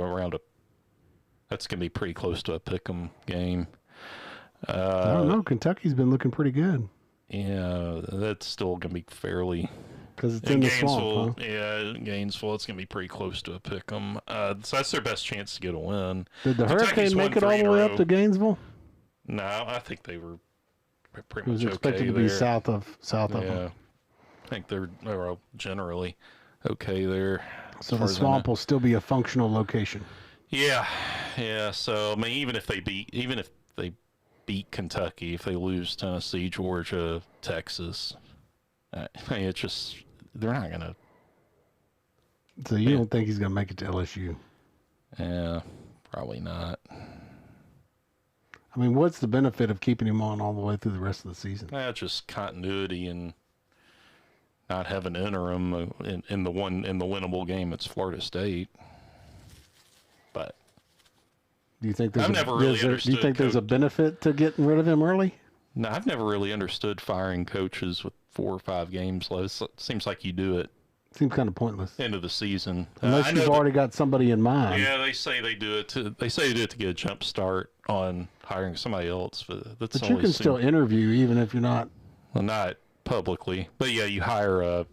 S3: that's going to be pretty close to a pick'em game.
S1: I don't know. Kentucky's been looking pretty good.
S3: Yeah, that's still going to be fairly.
S1: Because it's in the swamp, huh?
S3: Yeah, Gainesville, it's going to be pretty close to a pick'em. So that's their best chance to get a win.
S1: Did the Hurricane make it all the way up to Gainesville?
S3: No, I think they were pretty
S1: much okay. It was expected to be south of them.
S3: Yeah, I think they were generally okay there.
S1: So the swamp will still be a functional location.
S3: Yeah. So I mean, even if they beat Kentucky, if they lose Tennessee, Georgia, Texas, it's just they're not gonna.
S1: So you don't think he's gonna make it to LSU?
S3: Yeah, probably not.
S1: I mean, what's the benefit of keeping him on all the way through the rest of the season?
S3: Just continuity and not having interim in the winnable game. It's Florida State, but
S1: Do you think there's
S3: do
S1: you think there's a benefit to getting rid of him early?
S3: No, I've never really understood firing coaches with 4 or 5 games left. It seems like you do it.
S1: Seems kind of pointless.
S3: End of the season.
S1: Unless you've already got somebody in mind.
S3: Yeah, they say they do it to get a jump start on hiring somebody else. But
S1: you can still interview even if you're not.
S3: Well, not publicly. But yeah, you hire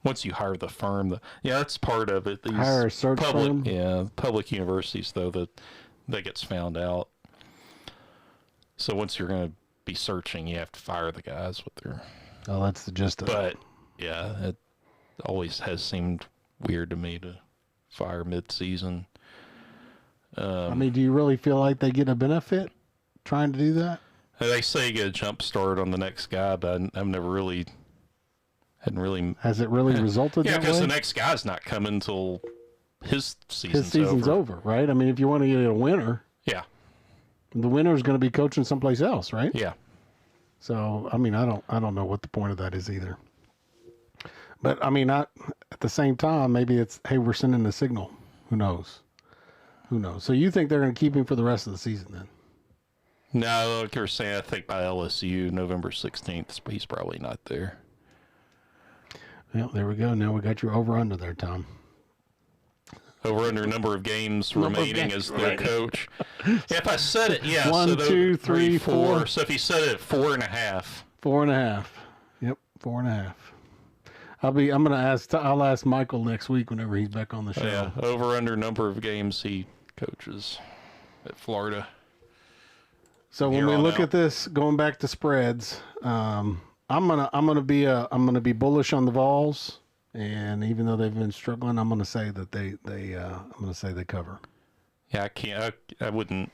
S3: once you hire the firm, that's part of it. These
S1: hire a search firm?
S3: Yeah, public universities, though, that gets found out. So once you're going to be searching, you have to fire the guys with their...
S1: Oh, that's the gist of it.
S3: But, yeah, it always has seemed weird to me to fire mid-season.
S1: I mean, do you really feel like they get a benefit trying to do that?
S3: They say you get a jump start on the next guy, but I've never really...
S1: Has it really resulted that way?
S3: Yeah, because the next guy's not coming until his season's
S1: over, right? I mean, if you want to get a winner...
S3: Yeah.
S1: The winner's going to be coaching someplace else, right?
S3: Yeah.
S1: So, I mean, I don't know what the point of that is either. But, I mean, at the same time, maybe it's, hey, we're sending a signal. Who knows? So you think they're going to keep him for the rest of the season then?
S3: No, like you're saying, I think by LSU, November 16th, he's probably not there.
S1: Well, there we go. Now we got your over-under there, Tom.
S3: Over-under number of games remaining as their coach. If I said it, yeah.
S1: 1, 2, 3, 4.
S3: So if you said it at 4.5.
S1: 4.5. Yep, 4.5. I'll ask Michael next week whenever he's back on the show.
S3: Yeah, over-under number of games he coaches at Florida.
S1: So when we look at this, going back to spreads, I'm gonna be bullish on the Vols, and even though they've been struggling, I'm gonna say that they cover.
S3: Yeah, I wouldn't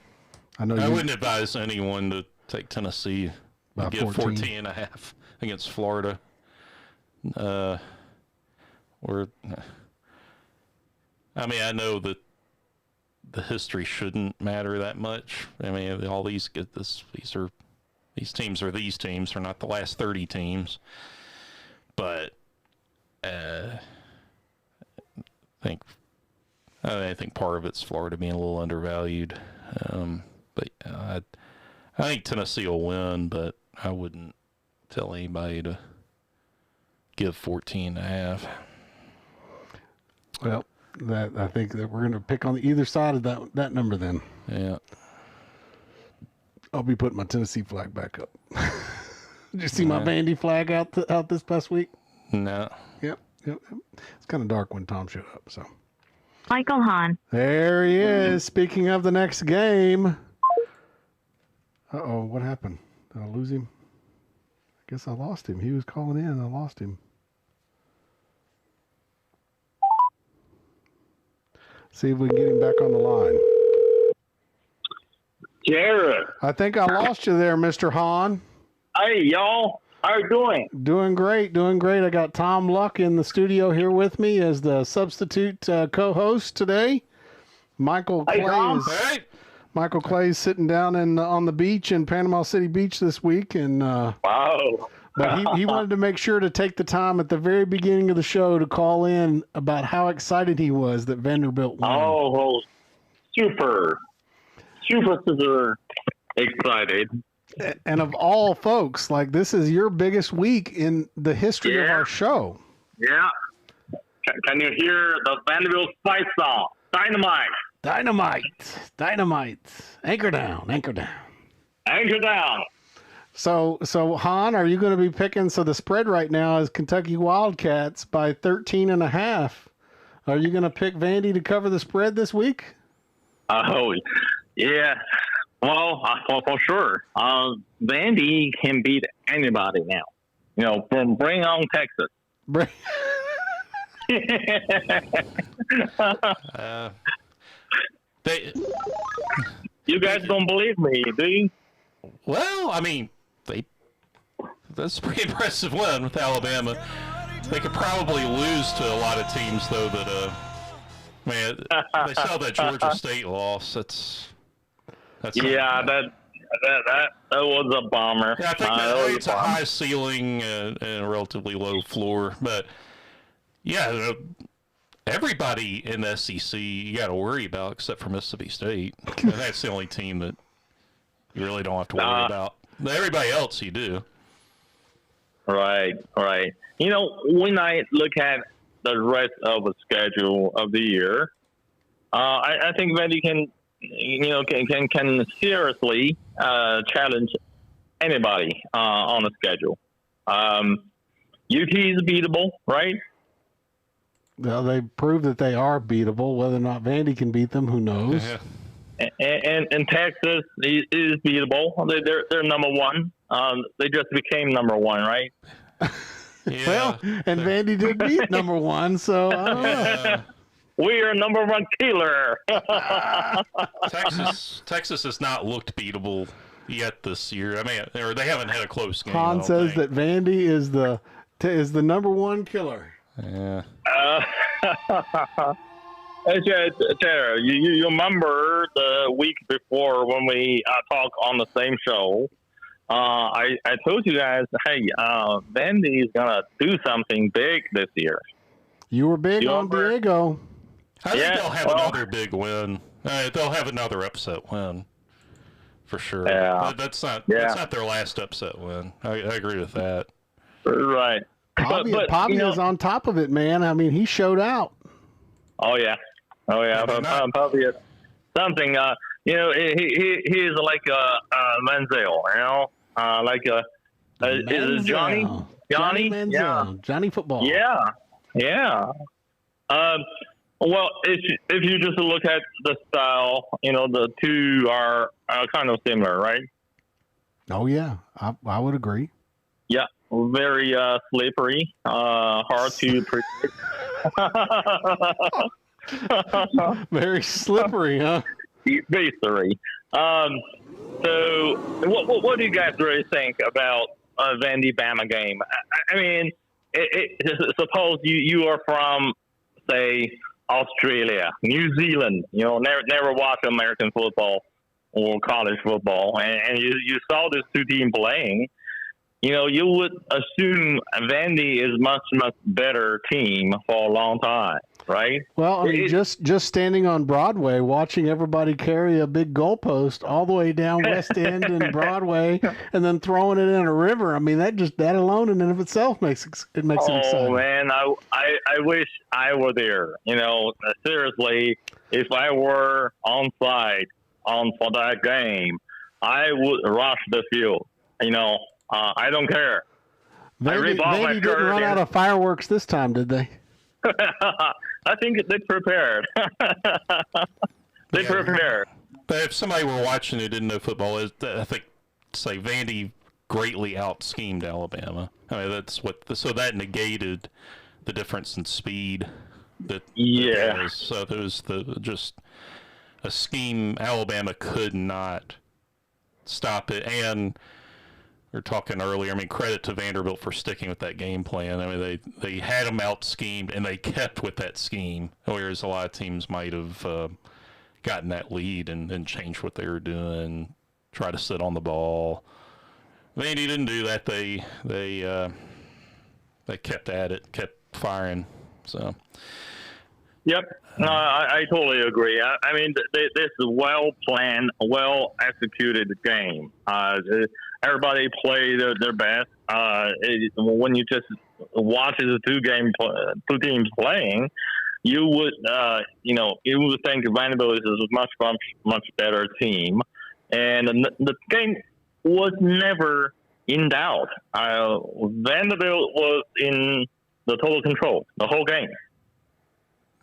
S3: advise anyone to take Tennessee to get 14.5 against Florida. I know that the history shouldn't matter that much. I mean, all these teams are these teams. They're not the last 30 teams. But I think part of it's Florida being a little undervalued. But I think Tennessee will win, but I wouldn't tell anybody to give 14.5.
S1: Well, I think that we're going to pick on either side of that number then.
S3: Yeah.
S1: I'll be putting my Tennessee flag back up. Did you see my Vandy flag out this past week?
S3: No.
S1: Yep. It's kind of dark when Tom showed up, so.
S5: Michael Hahn.
S1: There he is. Speaking of the next game. Uh-oh, what happened? Did I lose him? I guess I lost him. He was calling in and I lost him. See if we can get him back on the line.
S6: Jared.
S1: I think I lost you there, Mr. Hahn.
S6: Hey, y'all. How you doing?
S1: Doing great. I got Tom Luck in the studio here with me as the substitute co-host today. Michael Clay's sitting down on the beach in Panama City Beach this week, and
S6: wow.
S1: But he wanted to make sure to take the time at the very beginning of the show to call in about how excited he was that Vanderbilt won.
S6: Oh, super excited.
S1: And of all folks, like, this is your biggest week in the history of our show.
S6: Yeah. Can you hear the Vanderbilt fight song? Dynamite.
S1: Anchor down.
S6: Anchor down.
S1: So Hahn, are you going to be picking? So the spread right now is Kentucky Wildcats by 13.5. Are you going to pick Vandy to cover the spread this week?
S6: Oh, yeah. Well, for sure. Vandy can beat anybody now. You know, bring on Texas. You guys don't believe me, do you?
S3: Well, I mean, that's a pretty impressive win with Alabama. They could probably lose to a lot of teams, though. They saw that Georgia State loss. That's
S6: yeah. That was a bummer.
S3: Yeah, I think it's a high ceiling and a relatively low floor, but yeah, everybody in the SEC you got to worry about except for Mississippi State. And that's the only team that you really don't have to worry about. Everybody else you do.
S7: Right. When I look at the rest of the schedule of the year, I think Vandy can seriously challenge anybody on the schedule. UT is beatable, right?
S1: Well, they proved that they are beatable. Whether or not Vandy can beat them, who knows?
S7: And Texas is beatable. They're number one. They just became number one, right?
S1: Yeah, well, and Vandy did beat number one, so I don't know.
S7: We are number one killer.
S3: Texas has not looked beatable yet this year. I mean, or they haven't had a close game.
S1: Han says that Vandy is the number one killer.
S3: Yeah.
S7: Tara, you remember the week before when we talked on the same show? I told you guys, hey, Vandy is gonna do something big this year.
S1: You were big on Diego.
S3: I think they'll have another big win. They'll have another upset win for sure.
S7: Yeah.
S3: That's not their last upset win. I agree with that.
S7: Right.
S1: Pavia's on top of it, man. I mean, he showed out.
S7: Oh yeah. Pavia, something. He is like Manziel. Is it Johnny?
S1: Johnny Manziel.
S7: Yeah.
S1: Johnny football.
S7: Yeah. Well, if you just look at the style, the two are kind of similar, right?
S1: Oh yeah, I would agree.
S7: Yeah, very slippery, hard to predict.
S1: Very slippery, huh?
S7: Very slippery. So, what do you guys really think about Vandy Bama game? I mean, suppose you are from, say, Australia, New Zealand. Never watched American football or college football, and you saw this two teams playing. You would assume Vandy is much better team for a long time, right?
S1: Well, I mean, just standing on Broadway, watching everybody carry a big goalpost all the way down West End and Broadway, and then throwing it in a river. I mean, that alone in and of itself makes it exciting.
S7: Oh man, I wish I were there. Seriously, if I were on site for that game, I would rush the field. I don't care.
S1: Vandy didn't run out of fireworks this time, did they?
S7: I think they prepared. Prepared.
S3: But if somebody were watching who didn't know football, I think, say, Vandy greatly out-schemed Alabama. I mean, so that negated the difference in speed that there is. So there was just a scheme Alabama could not stop it. And we were talking earlier, I mean, credit to Vanderbilt for sticking with that game plan. I mean, they had them out-schemed, and they kept with that scheme, whereas a lot of teams might have gotten that lead and changed what they were doing, try to sit on the ball. Vandy didn't do that. They kept at it, kept firing. So.
S7: Yep, no, I totally agree. I mean, this is a well-planned, well-executed game. Everybody played their best. When you just watch the two teams playing, you would think Vanderbilt is a much better team, and the game was never in doubt. Vanderbilt was in the total control the whole game.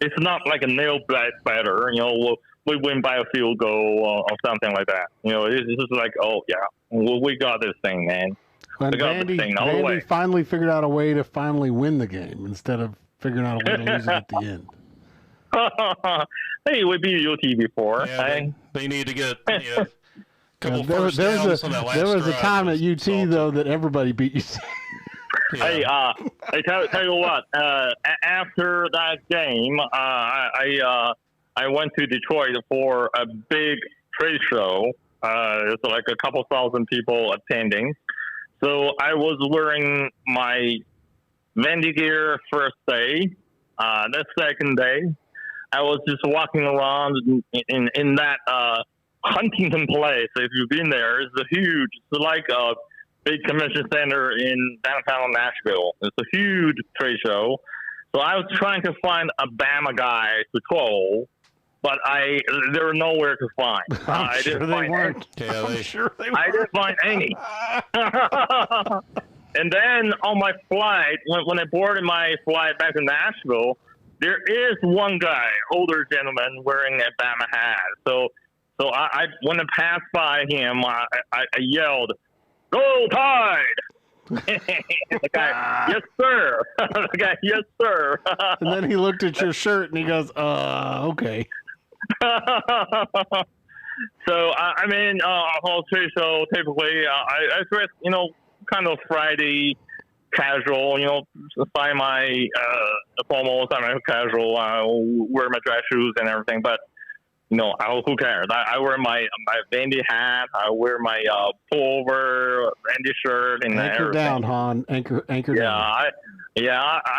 S7: It's not like a nail-biter, we win by a field goal or something like that. It's just like, we got this thing, man.
S1: We got this thing all the way. Finally figured out a way to finally win the game instead of figuring out a way to lose it at the end.
S7: Hey, we beat UT before.
S3: Yeah, they need to get a couple
S1: there
S3: first downs on that last drive.
S1: There was a time at UT, though, that everybody beat UT.
S7: Yeah. Hey, tell you what. After that game, I went to Detroit for a big trade show. It's like a couple thousand people attending. So I was wearing my Vandy gear first day, The second day, I was just walking around in that Huntington Place. If you've been there, it's like a big convention center in downtown Nashville. It's a huge trade show. So I was trying to find a Bama guy to troll, but they were nowhere to find.
S1: I'm sure they weren't.
S7: I didn't find any. And then on my flight, when I boarded my flight back to Nashville, there is one guy, older gentleman, wearing a Bama hat. So I when I passed by him, I yelled, "Roll Tide!" The guy, yes, sir. The guy, yes, sir.
S1: And then he looked at your shirt and he goes, okay.
S7: So, I mean, so typically, I dress, kind of Friday casual, sign my formal, sign my casual, wear my dress shoes and everything, but who cares? I wear my Vandy hat. I wear my pullover Vandy shirt and
S1: anchor
S7: everything.
S1: Down, Han. Anchor down.
S7: I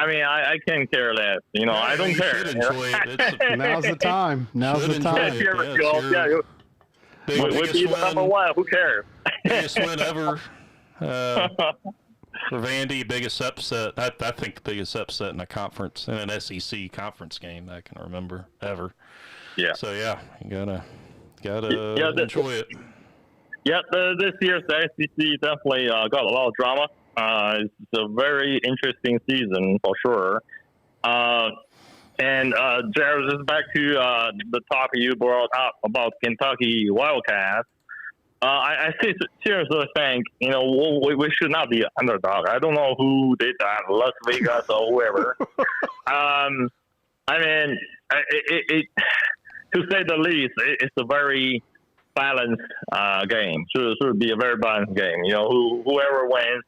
S7: mean, I can't care less. I don't care.
S1: Now's the time. Now's the time.
S7: We'd be the number one. Who cares?
S3: Biggest win ever. For Vandy, biggest upset. I think the biggest upset in an SEC conference game I can remember ever.
S7: Yeah.
S3: So you gotta enjoy it.
S7: Yeah, this year's SEC definitely got a lot of drama. It's a very interesting season for sure. And Jared, just back to the topic you brought up about Kentucky Wildcats. I seriously think we should not be underdog. I don't know who did that, Las Vegas or whoever. I mean, it to say the least, it's a very balanced game. Should be a very balanced game. Whoever wins,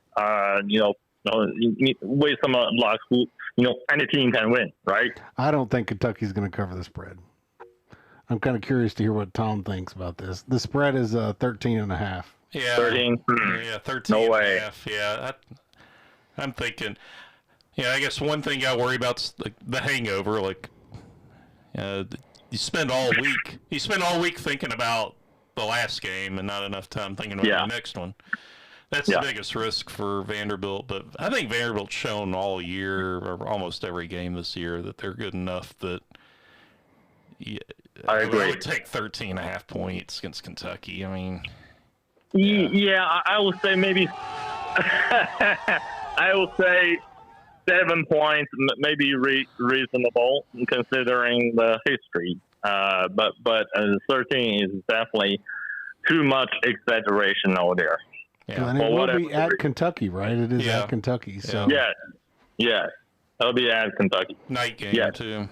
S7: with some luck, any team can win, right?
S1: I don't think Kentucky's going to cover the spread. I'm kind of curious to hear what Tom thinks about this. The spread is 13.5.
S3: Yeah,
S7: 13.
S3: Yeah, 13.
S7: No way.
S3: Yeah, I'm thinking. Yeah, I guess one thing I worry about is the hangover. You spend all week thinking about the last game and not enough time thinking about the next one. That's the biggest risk for Vanderbilt. But I think Vanderbilt's shown all year, or almost every game this year, that they're good enough that
S7: I agree.
S3: I would take 13.5 points against Kentucky. I mean,
S7: I would say maybe. I would say 7 points, maybe reasonable considering the history. But 13 is definitely too much exaggeration over there.
S1: Yeah, and it will be at Kentucky, right? It is at Kentucky. So
S7: yeah, it'll be at Kentucky.
S3: Night game too.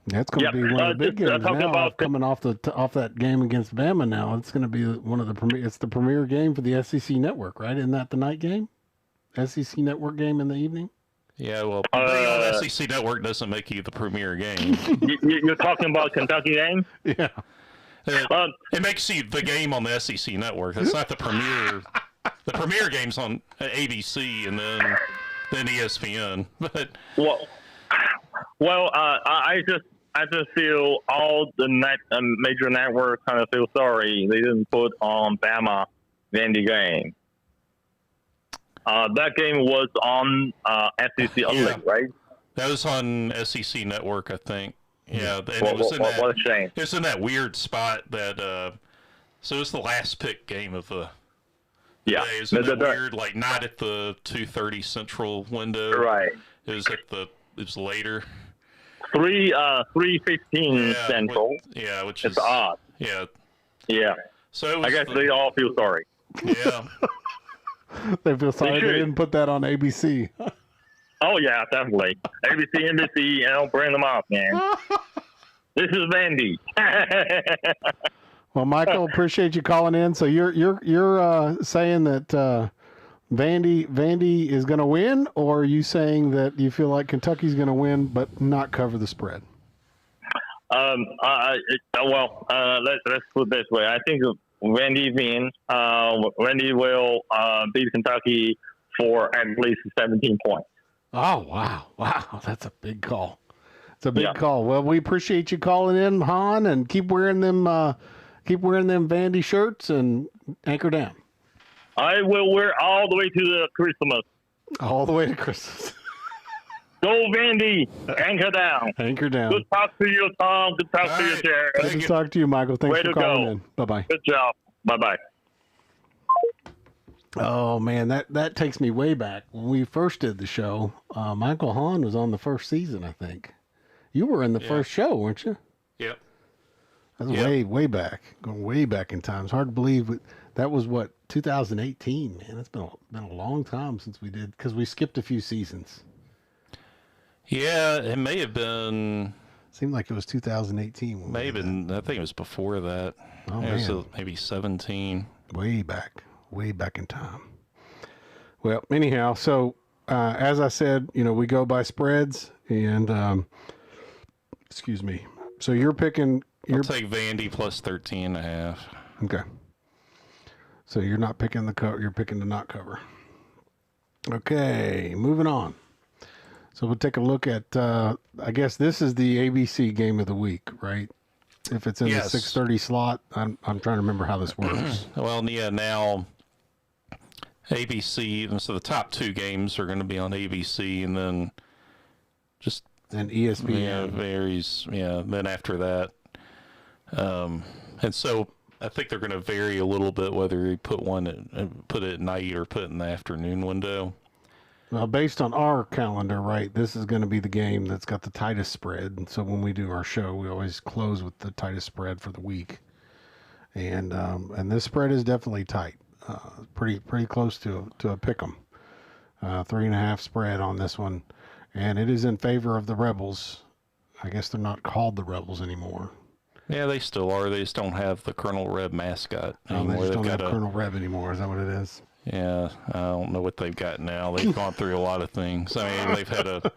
S1: That's going to be one of the big games now. Coming off that game against Bama, now it's going to be one of the premier. It's the premier game for the SEC Network, right? Isn't that the night game? SEC Network game in the evening.
S3: Yeah, well, the SEC Network doesn't make you the premier game.
S7: You're talking about Kentucky game?
S1: Yeah.
S3: It makes you the game on the SEC Network. It's not the premier. The premier game's on ABC and then ESPN. But
S7: I just feel all the major networks kind of feel sorry they didn't put on Bama Vandy game. That game was on SEC only, right?
S3: That was on SEC Network, I think. Yeah, and
S7: what a shame.
S3: It was in that weird spot that. So it was the last pick game of the.
S7: Yeah,
S3: day. It was in that weird, not at the 2:30 Central window.
S7: Right.
S3: It was it was later.
S7: 3:15 Central.
S3: Which
S7: is odd. Yeah.
S3: So
S7: I guess they all feel sorry.
S3: Yeah.
S1: They feel sorry they didn't put that on ABC.
S7: Oh yeah, definitely. ABC, NBC, bring them up, man. This is Vandy.
S1: Well, Michael, appreciate you calling in. So you're saying that Vandy is going to win, or are you saying that you feel like Kentucky's going to win but not cover the spread?
S7: Let's put it this way. I think Vandy wins. Vandy will beat Kentucky for at least 17 points.
S1: Oh, wow. Wow, that's a big call. It's a big call. Well, we appreciate you calling in, Han, and keep wearing them Vandy shirts and anchor down.
S7: I will wear all the way to the Christmas.
S1: All the way to Christmas.
S7: Go Vandy, anchor down.
S1: Anchor down.
S7: Good talk to you, Tom. Good talk to you, Jared.
S1: Good to talk to you, Michael. Thanks for calling in. Bye-bye.
S7: Good job. Bye-bye.
S1: Oh, man, that takes me way back. When we first did the show, Michael Hahn was on the first season, I think. You were in the first show, weren't you?
S3: Yep.
S1: That was way back. Going way back in time. It's hard to believe. That was, 2018, man. It's been a long time since we did, because we skipped a few seasons.
S3: Yeah, it may have been.
S1: Seemed like it was 2018.
S3: Maybe I think it was before that.
S1: Oh,
S3: man.
S1: It
S3: was maybe 17.
S1: Way back in time. Well, anyhow, so as I said, we go by spreads, and excuse me. So you're picking.
S3: I'll take Vandy plus 13.5.
S1: Okay. So you're not picking the cover. You're picking the not cover. Okay, moving on. So we'll take a look at, I guess this is the ABC game of the week, right? If it's in the 6:30 slot, I'm trying to remember how this works.
S3: Well, yeah, now ABC, so the top two games are going to be on ABC, and then just
S1: and ESPN.
S3: Yeah, varies. Yeah, then after that, and so I think they're going to vary a little bit whether you put it at night or put it in the afternoon window.
S1: Well, based on our calendar, right, this is going to be the game that's got the tightest spread. And so when we do our show, we always close with the tightest spread for the week. And this spread is definitely tight, pretty close to a pick'em. 3.5 spread on this one, and it is in favor of the Rebels. I guess they're not called the Rebels anymore.
S3: Yeah, they still are. They just don't have the Colonel Reb mascot anymore.
S1: They just don't have Colonel Reb anymore. Is that what it is?
S3: Yeah, I don't know what they've got now. They've gone through a lot of things. I mean, they've had a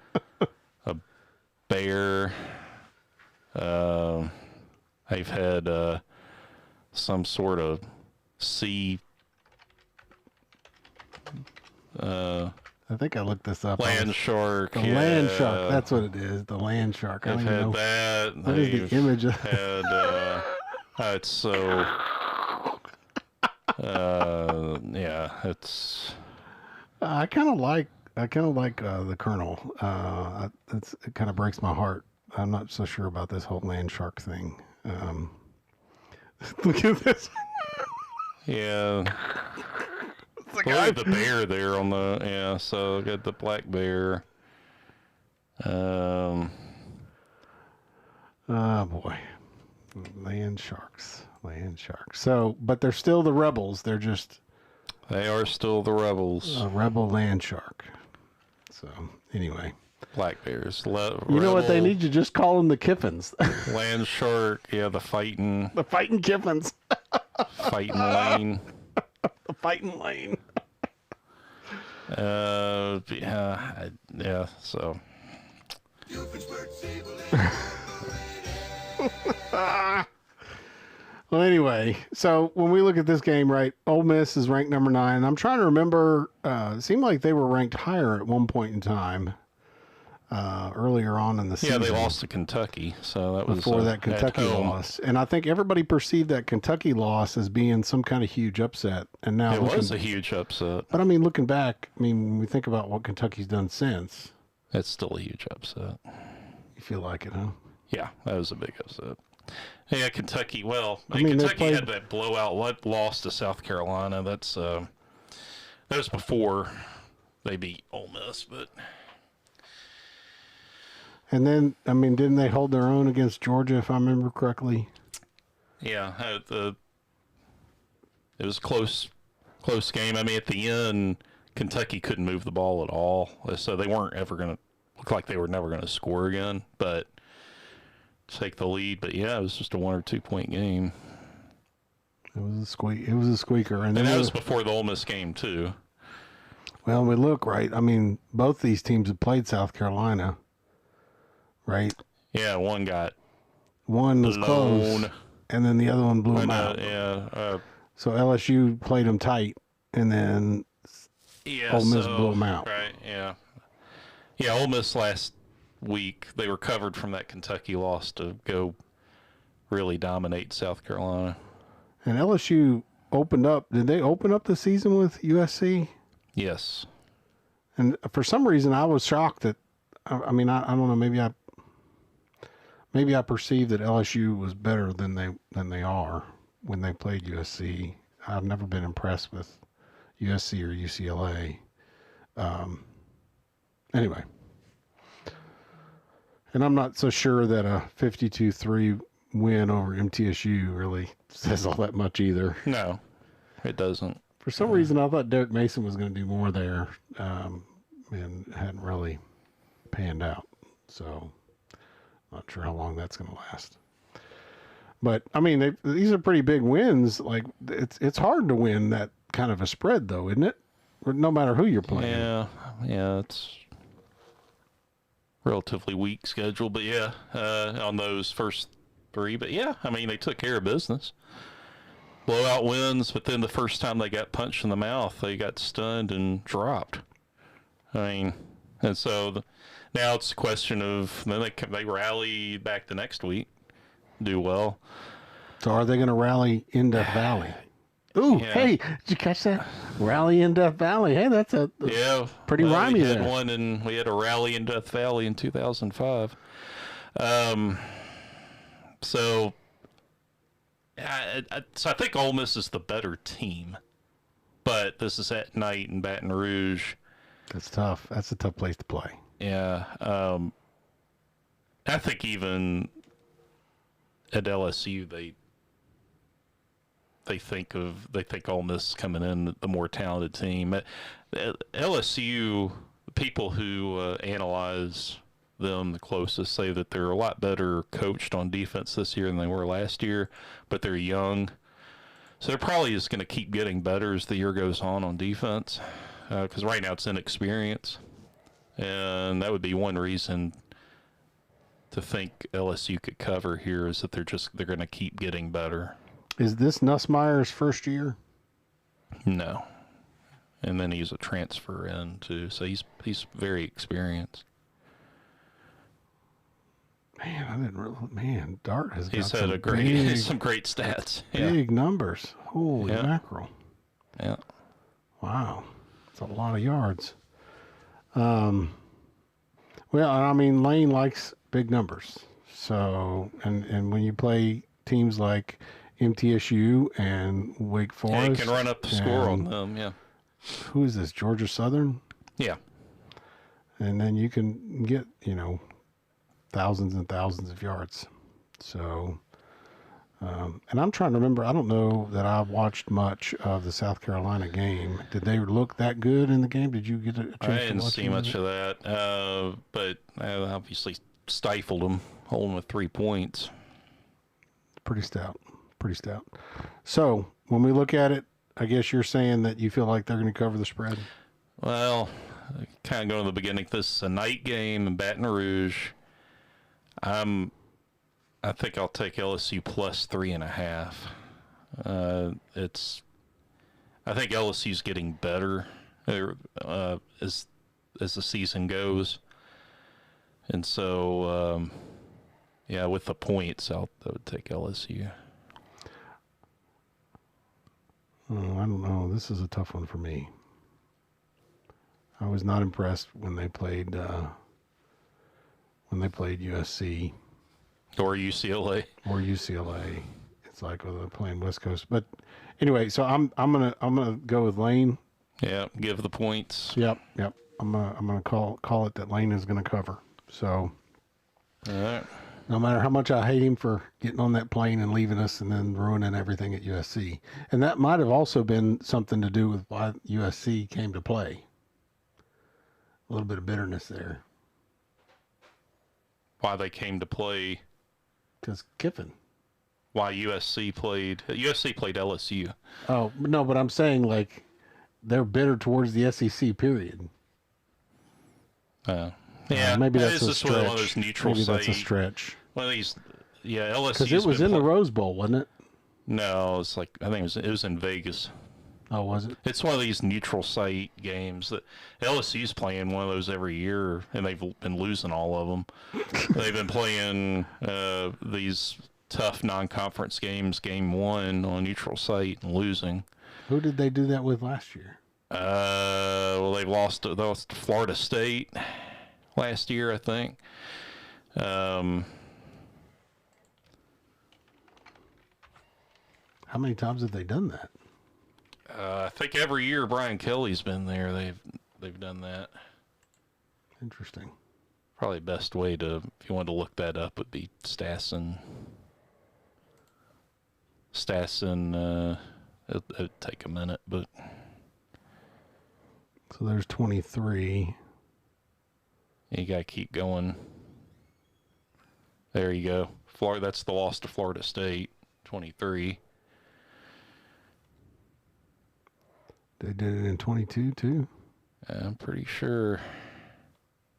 S3: bear. They've had some sort of sea.
S1: I think I looked this up.
S3: Land shark.
S1: The land shark. That's what it is. The land shark.
S3: They've had that.
S1: What is the image of?
S3: Had, it's so. Yeah, it's.
S1: I kind of like the Colonel. It kind of breaks my heart. I'm not so sure about this whole land shark thing. Look at this.
S3: Yeah. The bear there on the so I got the black bear. Oh
S1: boy, land sharks. So, but they're still the Rebels. They
S3: are still the Rebels.
S1: A rebel land shark. So anyway,
S3: black bears.
S1: You know what they need? You just call them the Kiffins.
S3: Land shark. Yeah, the fighting
S1: Kiffins.
S3: Fighting lane.
S1: The fighting lane.
S3: Yeah. So.
S1: Well, anyway, so when we look at this game, right, Ole Miss is ranked number 9. I'm trying to remember. It seemed like they were ranked higher at one point in time. Earlier on in the season.
S3: Yeah, they lost to Kentucky, so that was
S1: before that Kentucky loss. And I think everybody perceived that Kentucky loss as being some kind of huge upset. And now
S3: it was a huge upset.
S1: But I mean, looking back, when we think about what Kentucky's done since,
S3: it's still a huge upset.
S1: You feel like it, huh?
S3: Yeah, that was a big upset. Yeah, Kentucky. Well, Kentucky had that blowout loss to South Carolina. That was before they beat Ole Miss, but.
S1: And then, didn't they hold their own against Georgia, if I remember correctly?
S3: Yeah, it was a close game. At the end, Kentucky couldn't move the ball at all, so they weren't ever going to look like they were never going to score again, but take the lead. But yeah, it was just a 1 or 2 point game.
S1: It was a squeaker, and
S3: that was before the Ole Miss game too.
S1: Well, we look right. Both these teams had played South Carolina. Right.
S3: Yeah, one
S1: was close, and then the other one blew them out. So LSU played them tight, and then Ole Miss blew them out.
S3: Right. Yeah. Yeah. Ole Miss last week. They recovered from that Kentucky loss to go really dominate South Carolina.
S1: And LSU opened up. Did they open up the season with USC?
S3: Yes.
S1: And for some reason, I was shocked that. I mean, I don't know. Maybe I perceived that LSU was better than they are when they played USC. I've never been impressed with USC or UCLA. Anyway, and I'm not so sure that a 52-3 win over MTSU really says all that much either.
S3: No, it doesn't.
S1: For some reason, I thought Derek Mason was going to do more there, and hadn't really panned out. So, not sure how long that's going to last. But I mean, these are pretty big wins. Like it's hard to win that kind of a spread, though, isn't it? No matter who you're playing.
S3: Yeah, it's relatively weak schedule, but yeah, on those first three. But yeah, I mean, they took care of business. Blowout wins, but then the first time they got punched in the mouth, they got stunned and dropped. I mean, and so now it's a question of then they rally back the next week, do well.
S1: So are they going to rally in Death Valley? Ooh, yeah. Hey, did you catch that? Rally in Death Valley. Hey, that's pretty rhymey
S3: we
S1: there.
S3: Had one, and we had a rally in Death Valley in 2005. So I think Ole Miss is the better team, but this is at night in Baton Rouge.
S1: That's tough. That's a tough place to play.
S3: Yeah. I think even at LSU, they think Ole Miss coming in the more talented team. At LSU, people who analyze them the closest say that they're a lot better coached on defense this year than they were last year, but they're young. So they're probably just going to keep getting better as the year goes on defense, because right now it's inexperience. And that would be one reason to think LSU could cover here, is that they're going to keep getting better.
S1: Is this Nussmeier's first year?
S3: No. And then he's a transfer in too, so he's very experienced.
S1: Dart has got
S3: some great stats.
S1: Big numbers. Holy mackerel.
S3: Yeah.
S1: Wow. That's a lot of yards. Well, I mean, Lane likes big numbers. So, and when you play teams like MTSU and Wake Forest.
S3: Yeah, he can run up the score on them, yeah.
S1: Who is this, Georgia Southern?
S3: Yeah.
S1: And then you can get, thousands and thousands of yards. So, and I'm trying to remember, I don't know that I watched much of the South Carolina game. Did they look that good in the game? Did you get a chance to watch
S3: I didn't see much of that, but I obviously stifled them, holding with 3 points.
S1: Pretty stout. So, when we look at it, I guess you're saying that you feel like they're going to cover the spread?
S3: Well, kind of going to the beginning. This is a night game in Baton Rouge. I think I'll take LSU plus 3.5. I think LSU's getting better as the season goes, and so with the points, I would take LSU.
S1: Oh, I don't know. This is a tough one for me. I was not impressed when they played USC
S3: or UCLA.
S1: It's like they're playing West Coast. But anyway, so I'm gonna go with Lane.
S3: Yeah, give the points.
S1: Yep. I'm gonna call it that Lane is gonna cover. So,
S3: all right.
S1: No matter how much I hate him for getting on that plane and leaving us and then ruining everything at USC. And that might have also been something to do with why USC came to play. A little bit of bitterness there.
S3: Why they came to play?
S1: Because Kiffin.
S3: Why USC played LSU.
S1: Oh, no, but I'm saying, like, they're bitter towards the SEC, period.
S3: Yeah,
S1: maybe that's a
S3: stretch. One of those neutral
S1: maybe that's a stretch.
S3: One of these, LSU.
S1: Because it was in the Rose Bowl, wasn't it?
S3: No, it's like I think it was in Vegas.
S1: Oh, was it?
S3: It's one of these neutral site games that LSU's playing one of those every year, and they've been losing all of them. They've been playing these tough non-conference games, game one on neutral site, and losing.
S1: Who did they do that with last year?
S3: Well, they lost to Florida State last year, I think.
S1: How many times have they done that?
S3: I think every year Brian Kelly's been there, they've done that.
S1: Interesting.
S3: Probably the best way to, if you wanted to look that up, would be Stassen. It'd take a minute, but.
S1: So there's 23.
S3: You gotta keep going. There you go. Florida. That's the loss to Florida State. 23.
S1: They did it in 22 too.
S3: I'm pretty sure.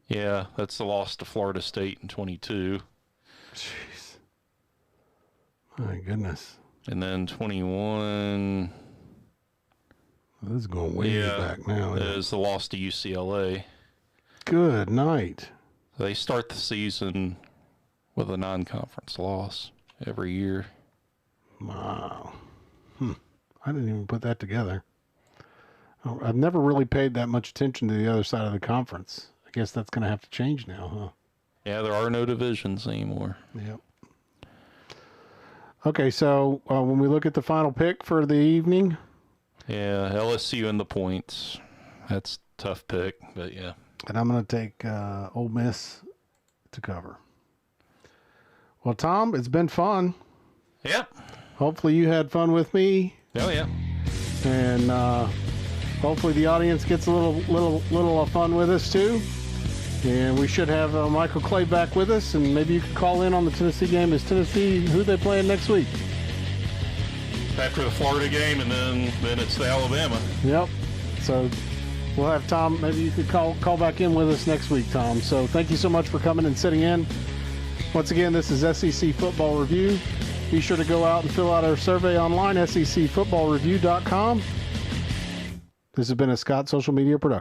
S3: Yeah, that's the loss to Florida State in 22.
S1: Jeez. My goodness.
S3: And then 21.
S1: Well, this is going way back now.
S3: Is the loss to UCLA.
S1: Good night.
S3: They start the season with a non-conference loss every year.
S1: Wow. I didn't even put that together. I've never really paid that much attention to the other side of the conference. I guess that's going to have to change now, huh?
S3: Yeah, there are no divisions anymore.
S1: Yep. Okay, so when we look at the final pick for the evening.
S3: Yeah, LSU in the points. That's a tough pick, but yeah.
S1: And I'm going to take Ole Miss to cover. Well, Tom, it's been fun.
S3: Yep.
S1: Hopefully you had fun with me.
S3: Oh, yeah.
S1: And hopefully the audience gets a little fun with us too. And we should have Michael Clay back with us, and maybe you could call in on the Tennessee game. Is Tennessee, who they playing next week?
S3: After the Florida game, and then it's the Alabama.
S1: Yep. So we'll have Tom. Maybe you could call back in with us next week, Tom. So thank you so much for coming and sitting in. Once again, this is SEC Football Review. Be sure to go out and fill out our survey online, secfootballreview.com. This has been a Scott Social Media production.